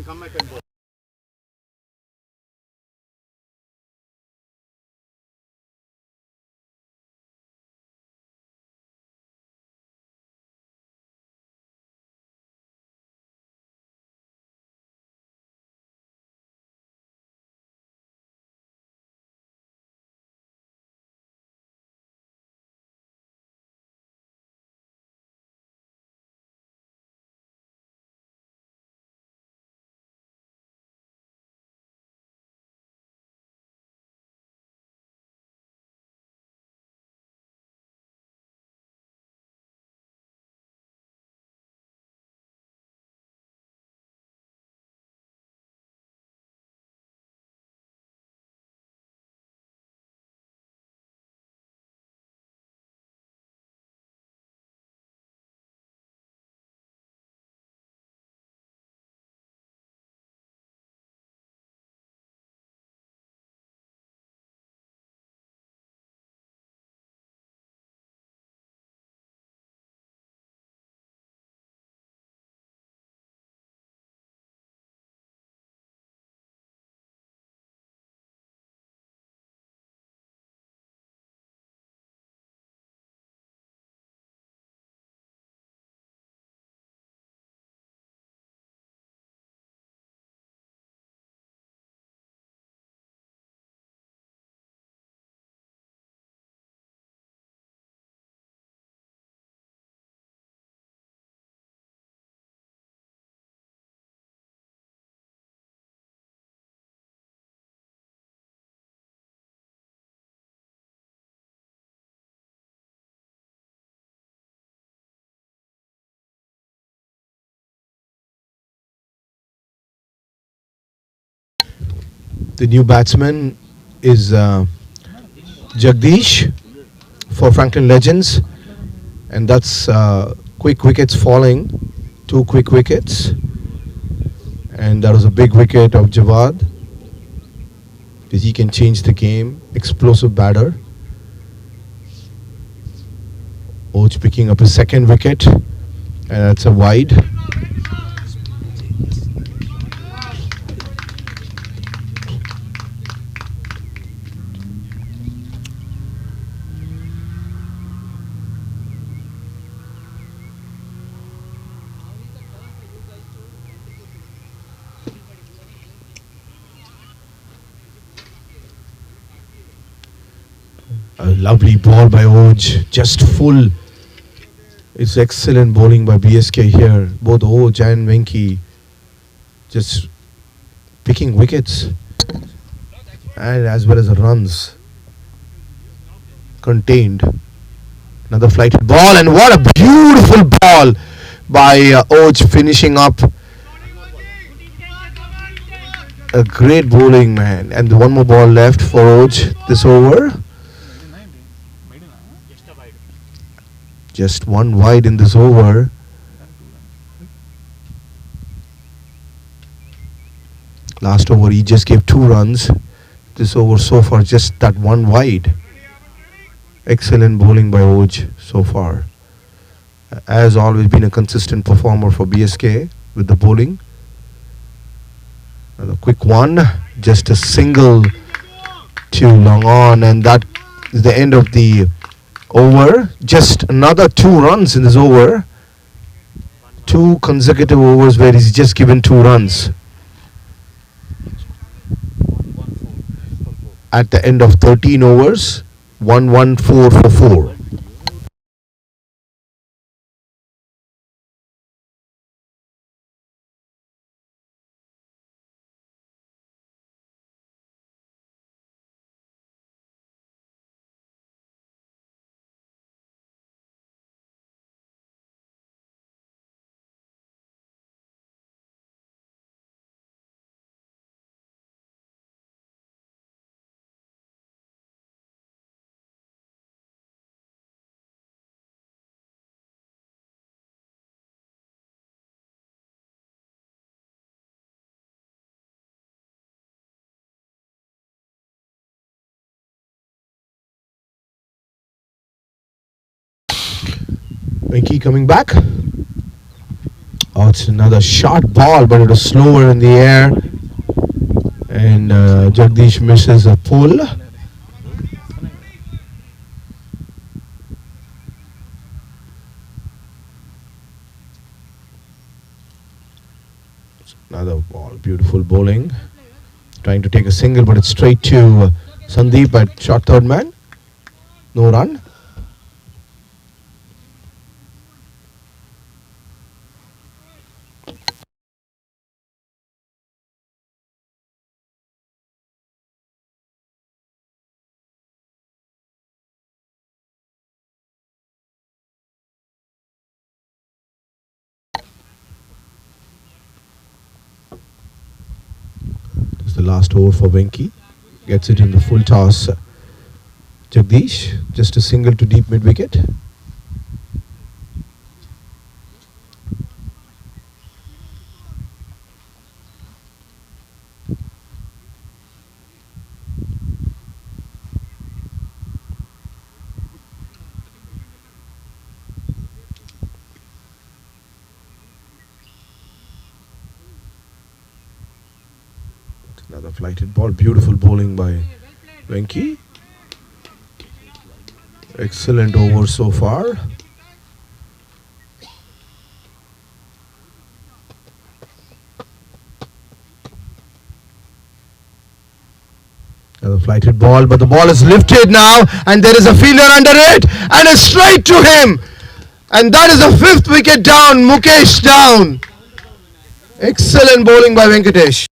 The new batsman is Jagdish for Franklin Legends, and that's quick wickets falling, two quick wickets, and that was a big wicket of Jawad, because he can change the game, explosive batter. Oj picking up his second wicket, and that's a wide. A lovely ball by Oj, just full. It's excellent bowling by BSK here. Both Oj and Venki just picking wickets, and as well as runs contained. Another flighted ball, and what a beautiful ball by Oj, finishing up a great bowling, man. And one more ball left for Oj this over. Just one wide in this over. Last over, he just gave 2 runs. This over so far, just that one wide. Excellent bowling by Oj so far. Has always been a consistent performer for BSK with the bowling. And a quick one, just a single too long on, and that is the end of the over. Just another 2 runs in this over. 2 consecutive overs where he's just given 2 runs. At the end of 13 overs, 1-1-4 for 4. Venki coming back. Oh, it's another short ball, but it was slower in the air. And Jagdish misses a pull. Another ball, beautiful bowling. Trying to take a single, but it's straight to Sandeep at short third man. No run. This is the last over for Venki. Gets it in the full toss. Jagdish, just a single to deep mid wicket. Another flighted ball. Beautiful bowling by Venki. Excellent over so far. Another flighted ball, but the ball is lifted now, and there is a fielder under it, and it's straight to him. And that is the 5th wicket down. Mukesh down. Excellent bowling by Venkatesh.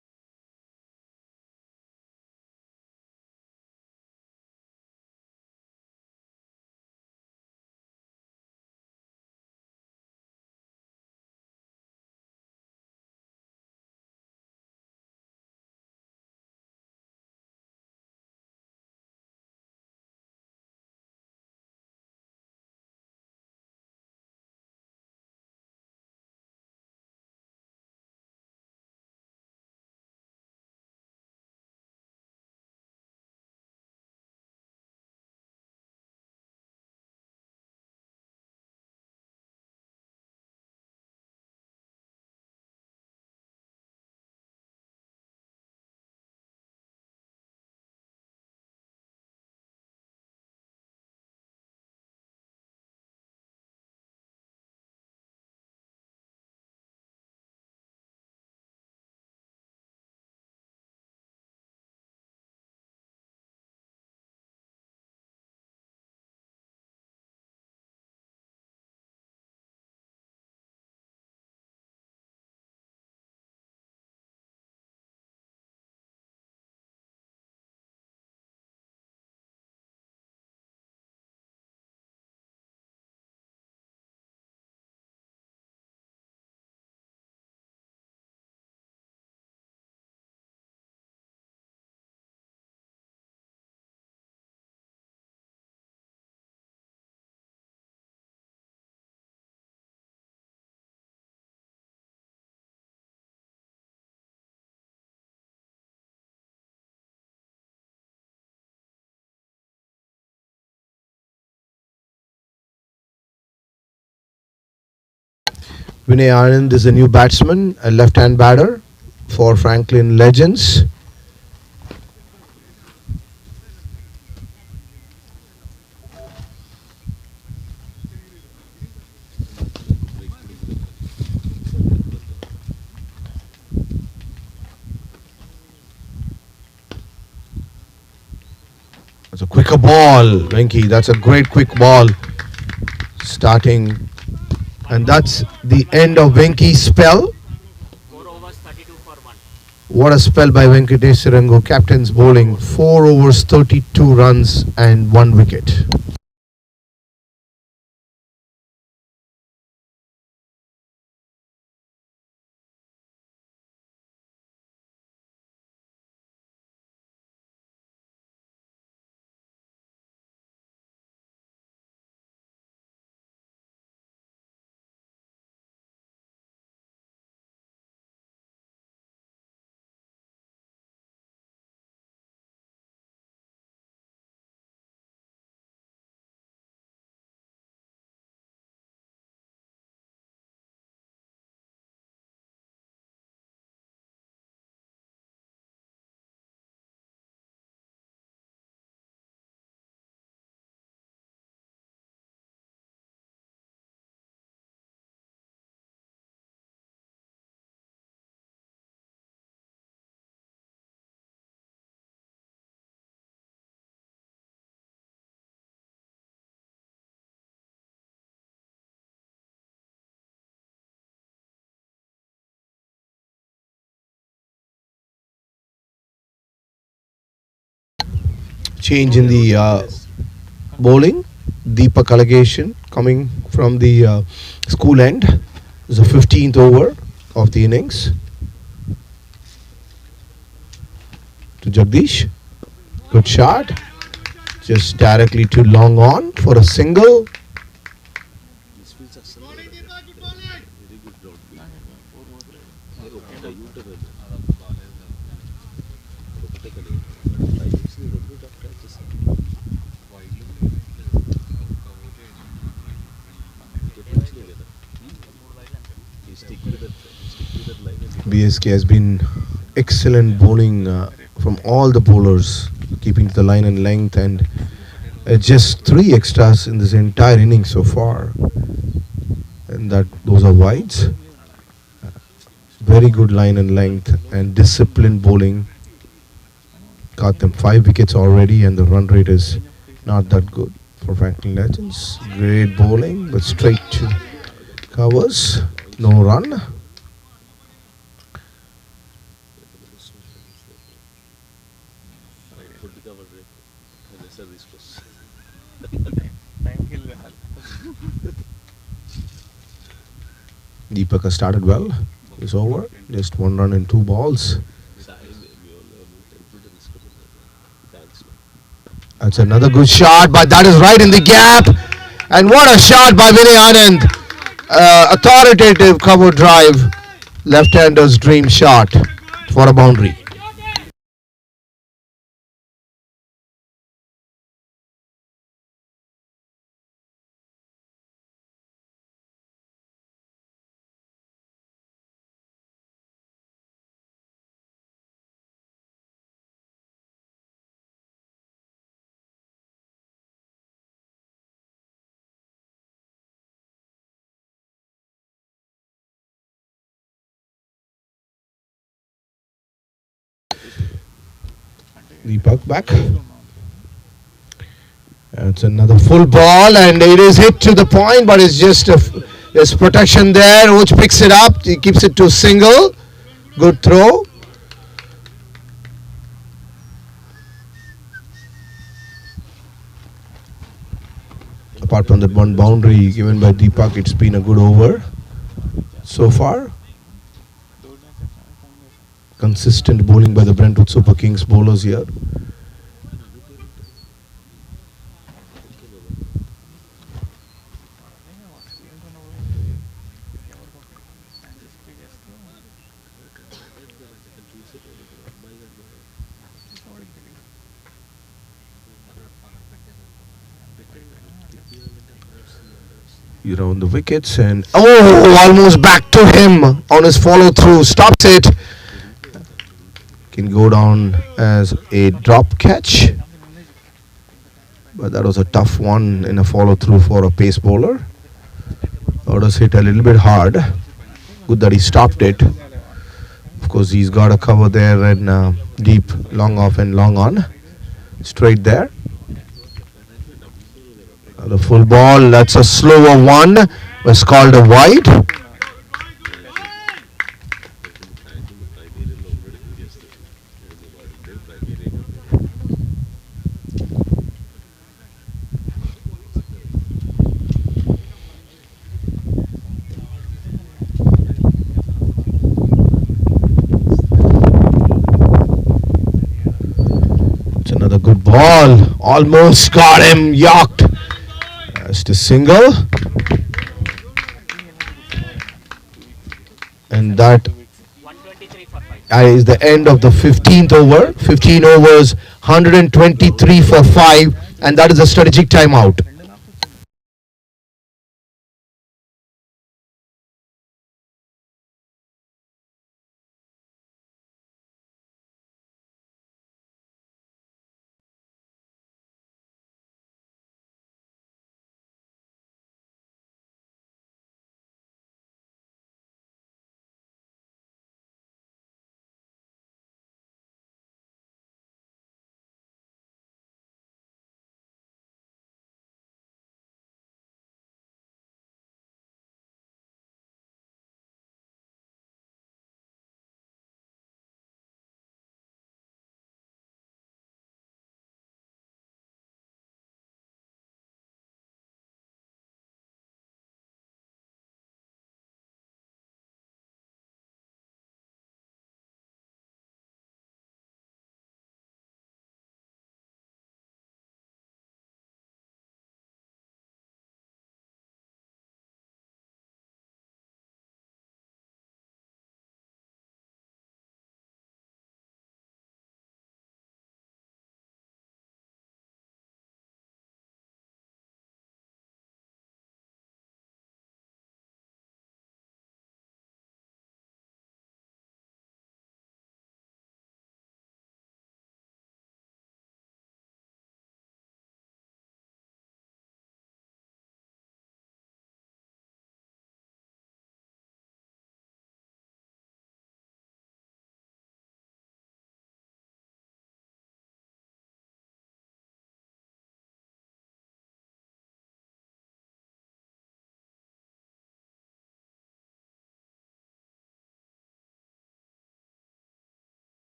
Vinay Anand is a new batsman, a left-hand batter for Franklin Legends. That's a quicker ball, Venki. That's a great quick ball. Starting, and that's the end of Venki's spell. What a spell by Venkatesh Sirango, captain's bowling. 4 overs, 32 runs, and 1 wicket. Change in the bowling. Deepak allegation coming from the school end. It's the 15th over of the innings to Jagdish. Good shot. Just directly to long on for a single. This feels a very good ground field. BSK has been excellent bowling from all the bowlers, keeping to the line and length, and just 3 extras in this entire inning so far, and that those are wides. Very good line and length and disciplined bowling. Got them 5 wickets already, and the run rate is not that good for Franklin Legends. Great bowling, but straight to covers, no run. Deepak has started well. It's over. Just 1 run and 2 balls. That's another good shot, but that is right in the gap. And what a shot by Vinay Anand. Authoritative cover drive. Left-hander's dream shot for a boundary. Deepak back. It's another full ball, and it is hit to the point, but it's just there's protection there. Which picks it up. He keeps it to single. Good throw. Apart from that one boundary given by Deepak, it's been a good over so far. Consistent bowling by the Brentwood Super Kings bowlers here. On the wickets, and almost back to him on his follow through. Stops it. Can go down as a drop catch, but that was a tough one in a follow through for a pace bowler. That was hit a little bit hard. Good that he stopped it. Of course, he's got a cover there and deep, long off and long on. Straight there. The full ball, that's a slower one. Was called a wide. It's another good ball. Almost got him. Yorked. Just a single. And that is the end of the 15th over. 15 overs, 123 for 5. And that is a strategic timeout.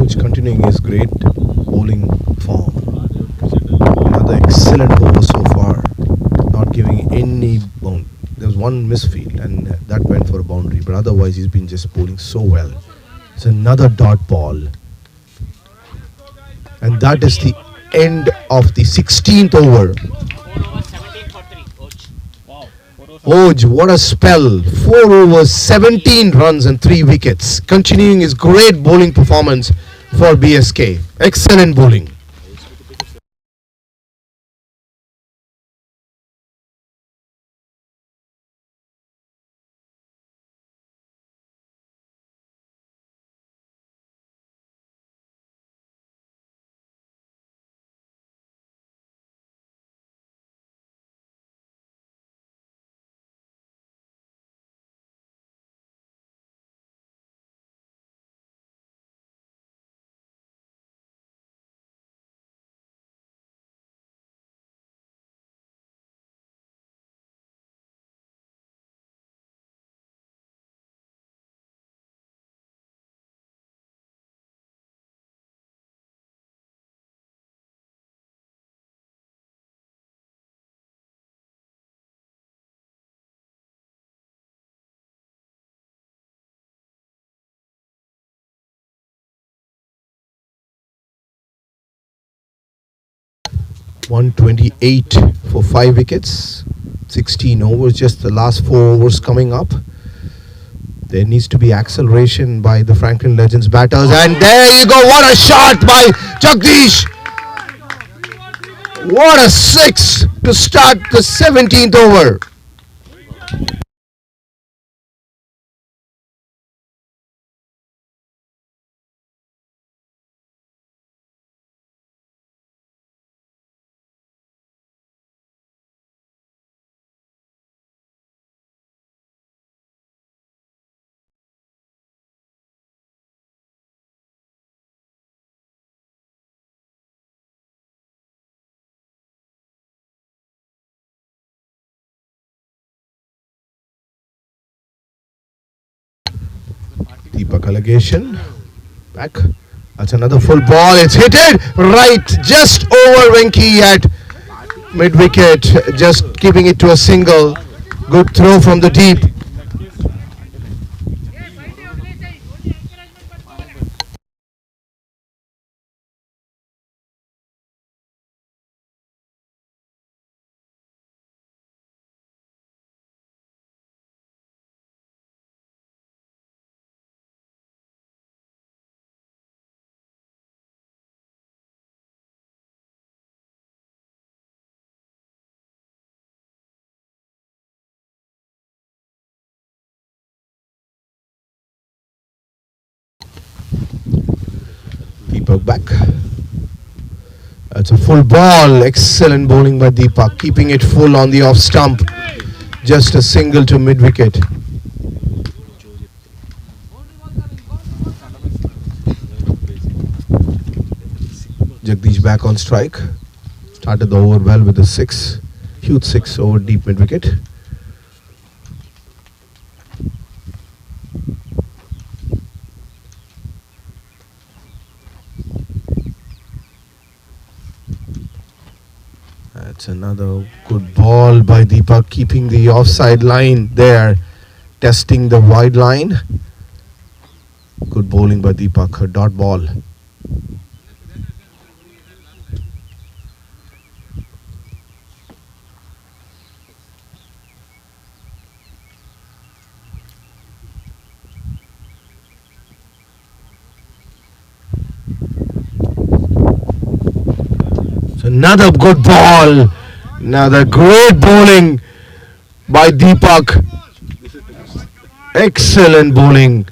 Manoj continuing his great bowling form. Another excellent over so far, not giving any bound. There was one misfield and that went for a boundary, but otherwise he's been just bowling so well. It's another dot ball, and that is the end of the 16th over. Oj, what a spell! 4 overs, 17 runs and 3 wickets. Continuing his great bowling performance for BSK. Excellent bowling. .128 for 5 wickets. 16 overs, just the last 4 overs coming up. There needs to be acceleration by the Franklin Legends batters. And there you go. What a shot by Jagdish. What a 6 to start the 17th over. Deepak allegation. Back. That's another full ball. It's hit it right just over Venki at mid wicket. Just keeping it to a single. Good throw from the deep. Deepak back. That's a full ball. Excellent bowling by Deepak. Keeping it full on the off stump. Just a single to mid wicket. Jagdish back on strike. Started the over well with a 6. Huge 6 over deep mid wicket. That's another good ball by Deepak, keeping the offside line there, testing the wide line. Good bowling by Deepak, a dot ball. Another good ball. Another great bowling by Deepak. Excellent bowling.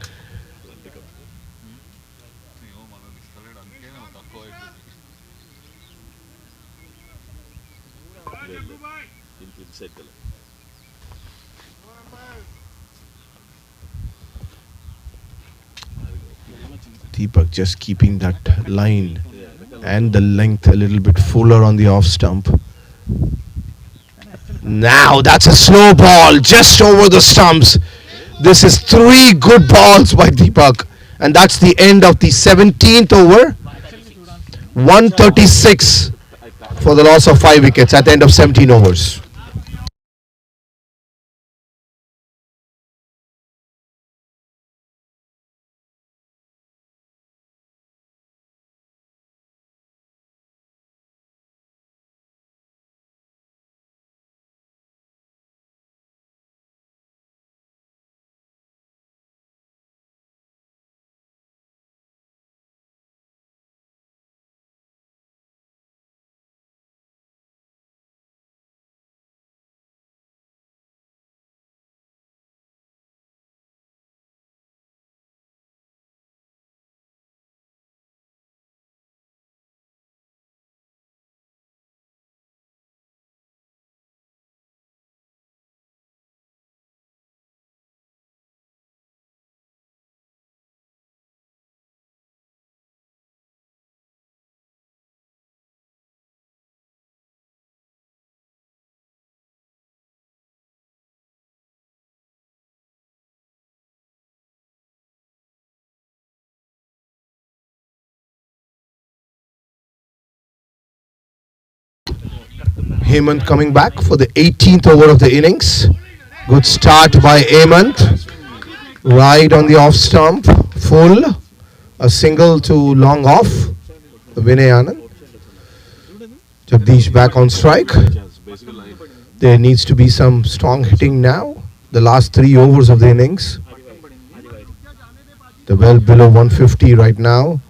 Deepak just keeping that line and the length a little bit fuller on the off stump. Now that's a slow ball just over the stumps. This is 3 good balls by Deepak. And that's the end of the 17th over. 136 for the loss of 5 wickets at the end of 17 overs. Hemant coming back for the 18th over of the innings. Good start by Hemant. Right on the off stump. Full. A single to long off. Vinay Anand. Jagdish back on strike. There needs to be some strong hitting now. The last 3 overs of the innings. They're well below 150 right now.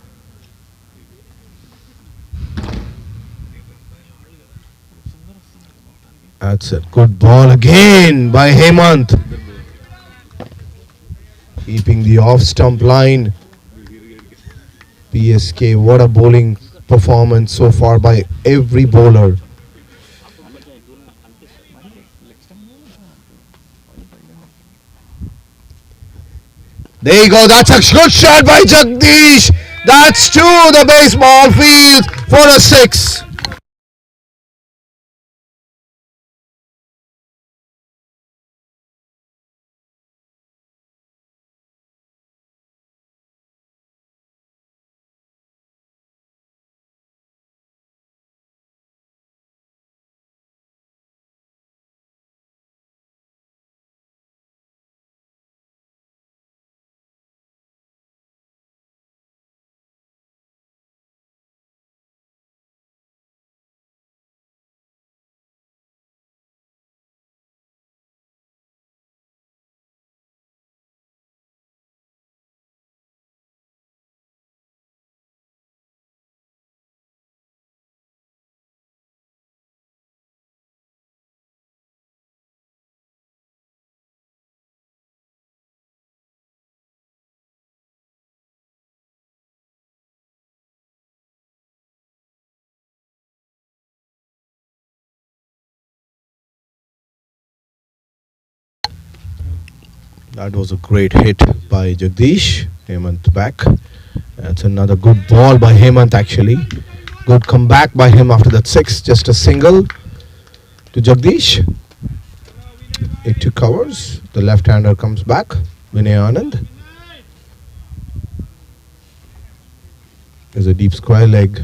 That's a good ball again by Hemant. Keeping the off stump line. PSK, what a bowling performance so far by every bowler. There you go, that's a good shot by Jagdish. That's to the baseball field for a 6. That was a great hit by Jagdish. Hemant back. That's another good ball by Hemant actually. Good comeback by him after that 6. Just a single to Jagdish. It took covers. The left-hander comes back. Vinay Anand. There's a deep square leg.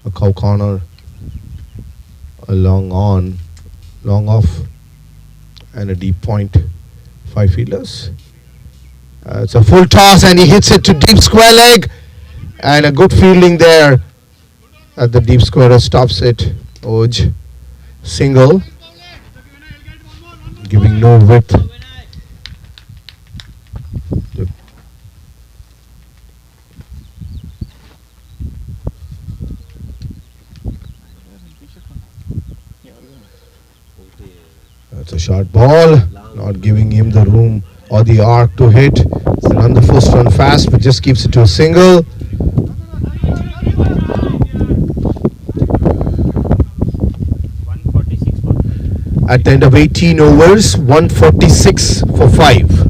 A cow corner. A long on. Long off. And a deep point. 5 fielders. It's a full toss and he hits it to deep square leg. And a good fielding there. At the deep squarer stops it. Oj. Single. Giving no width. That's a short ball. Not giving him the room or the arc to hit. Run the first run fast, but just keeps it to a single. At the end of 18 overs, 146 for 5.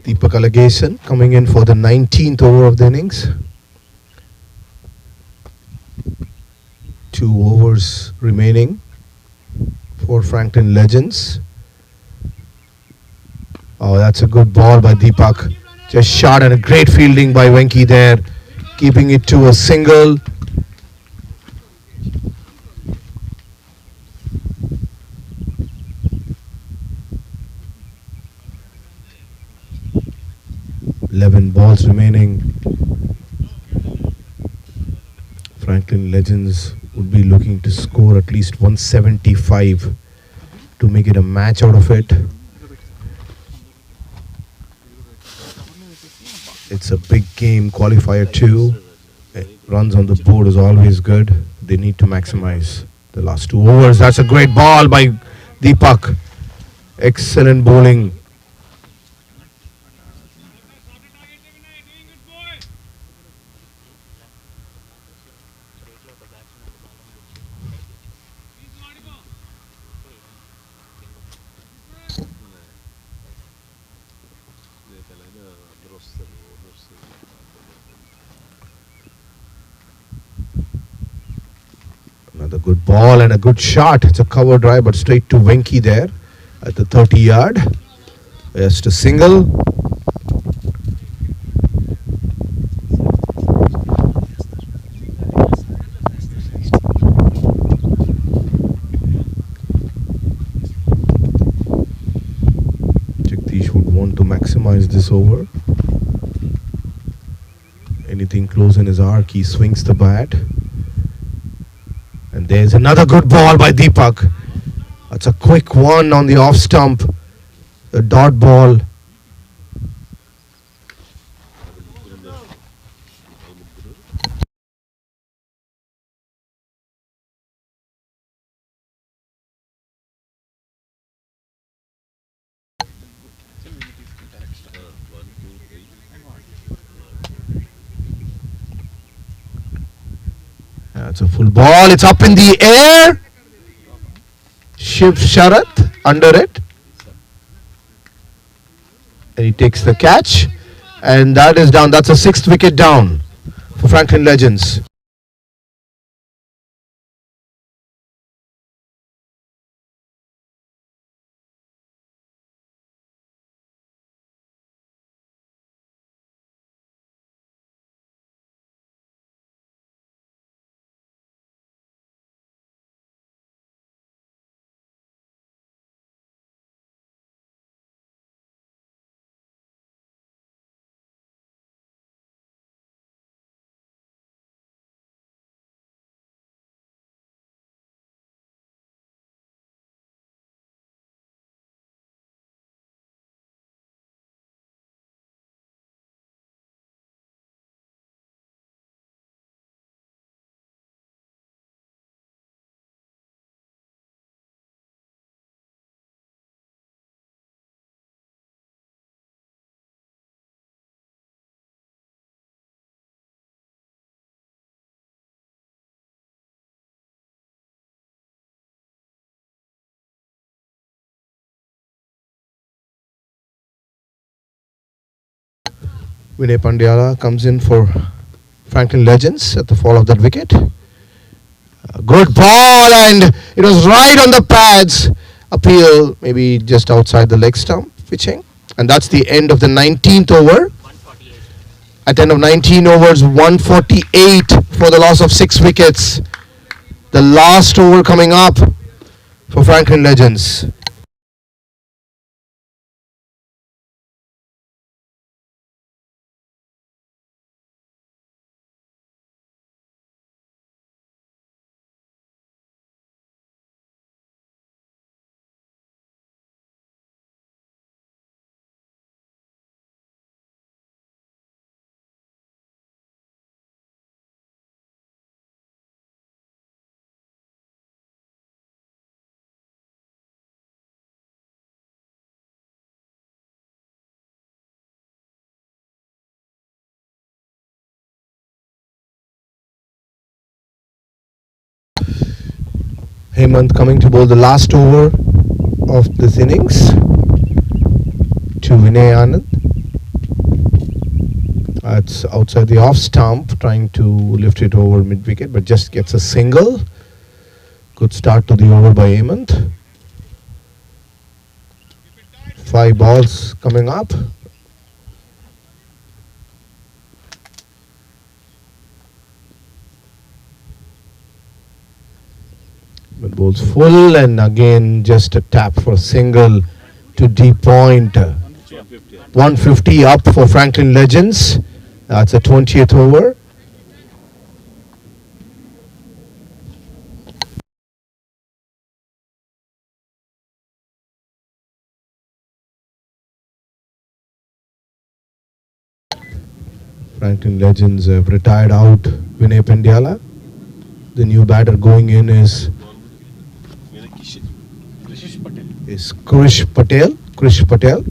Deepak Allegation coming in for the 19th over of the innings. 2 overs remaining for Franklin Legends. Oh, that's a good ball by Deepak. Just shot and a great fielding by Venki there, keeping it to a single. Eleven balls remaining. Franklin Legends would be looking to score at least 175 to make it a match out of it. It's a big game, qualifier 2. Runs on the board is always good. They need to maximize the last 2 overs. That's a great ball by Deepak. Excellent bowling. Another good ball and a good shot. It's a cover drive, but straight to Venki there at the 30-yard. Just a single. Jagdish would want to maximize this over. Anything close in his arc, he swings the bat. And there's another good ball by Deepak. That's a quick one on the off stump. A dot ball. That's a full ball. It's up in the air. Shiv Sharath under it. And he takes the catch. And that is down. That's a 6th wicket down for Franklin Legends. Vinay Pandyala comes in for Franklin Legends at the fall of that wicket. A good ball, and it was right on the pads. Appeal maybe just outside the leg stump pitching. And that's the end of the 19th over. At the end of 19 overs, 148 for the loss of 6 wickets. The last over coming up for Franklin Legends. Hemant coming to bowl the last over of this innings to Vinay Anand. That's outside the off stump, trying to lift it over mid wicket, but just gets a single. Good start to the over by Hemant. 5 balls coming up. But bowls full, and again just a tap for a single to deep point. 150 up for Franklin Legends. That's a 20th over. Franklin Legends have retired out Vinay Pendyala. The new batter going in is Krish Patel.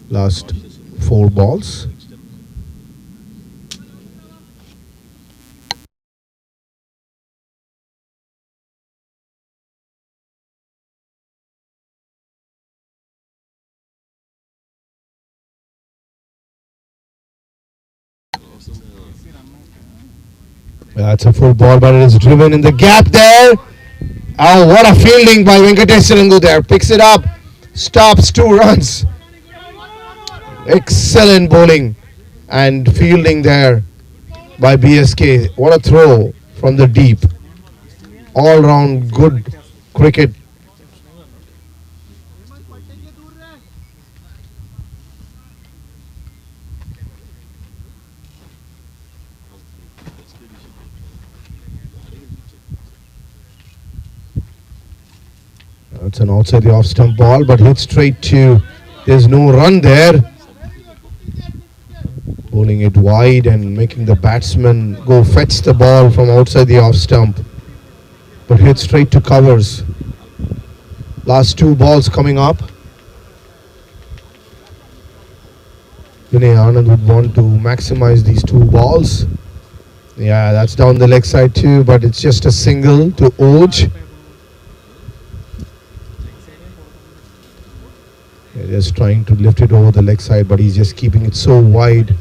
Last 4 balls. That's a full ball, but it is driven in the gap there. Oh, what a fielding by Venkatesh Sirangu there. Picks it up, stops, 2 runs. Excellent bowling and fielding there by BSK. What a throw from the deep. All round good cricket. That's an outside the off stump ball, but hit straight to. There's no run there. Bowling it wide and making the batsman go fetch the ball from outside the off stump, but hit straight to covers. Last 2 balls coming up. Vinay Anand would want to maximize these 2 balls. Yeah, that's down the leg side too, but it's just a single to Oj. Just trying to lift it over the leg side, but he's just keeping it so wide.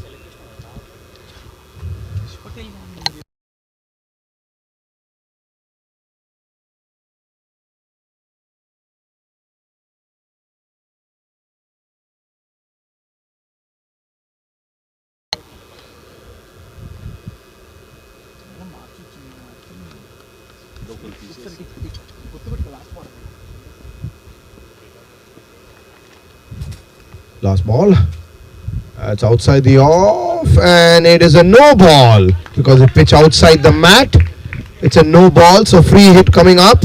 Last ball. It's outside the off, and it is a no ball because it pitched outside the mat. It's a no ball, so free hit coming up.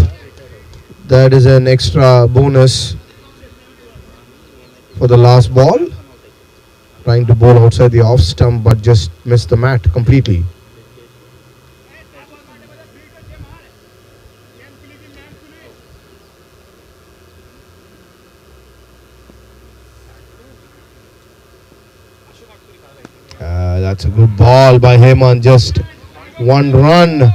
That is an extra bonus for the last ball. Trying to bowl outside the off stump, but just missed the mat completely. That's a good ball by Hemant, just 1 run.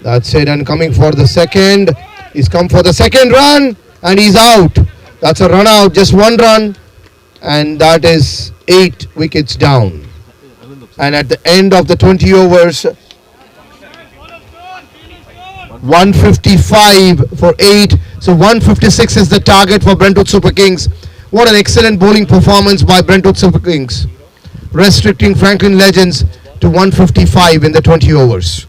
That's it, and coming for the second. He's come for the second run, and he's out. That's a run out, just 1 run, and that is 8 wickets down. And at the end of the 20 overs, 155 for 8. So 156 is the target for Brentwood Super Kings. What an excellent bowling performance by Brentwood Super Kings, restricting Franklin Legends to 155 in the 20 overs.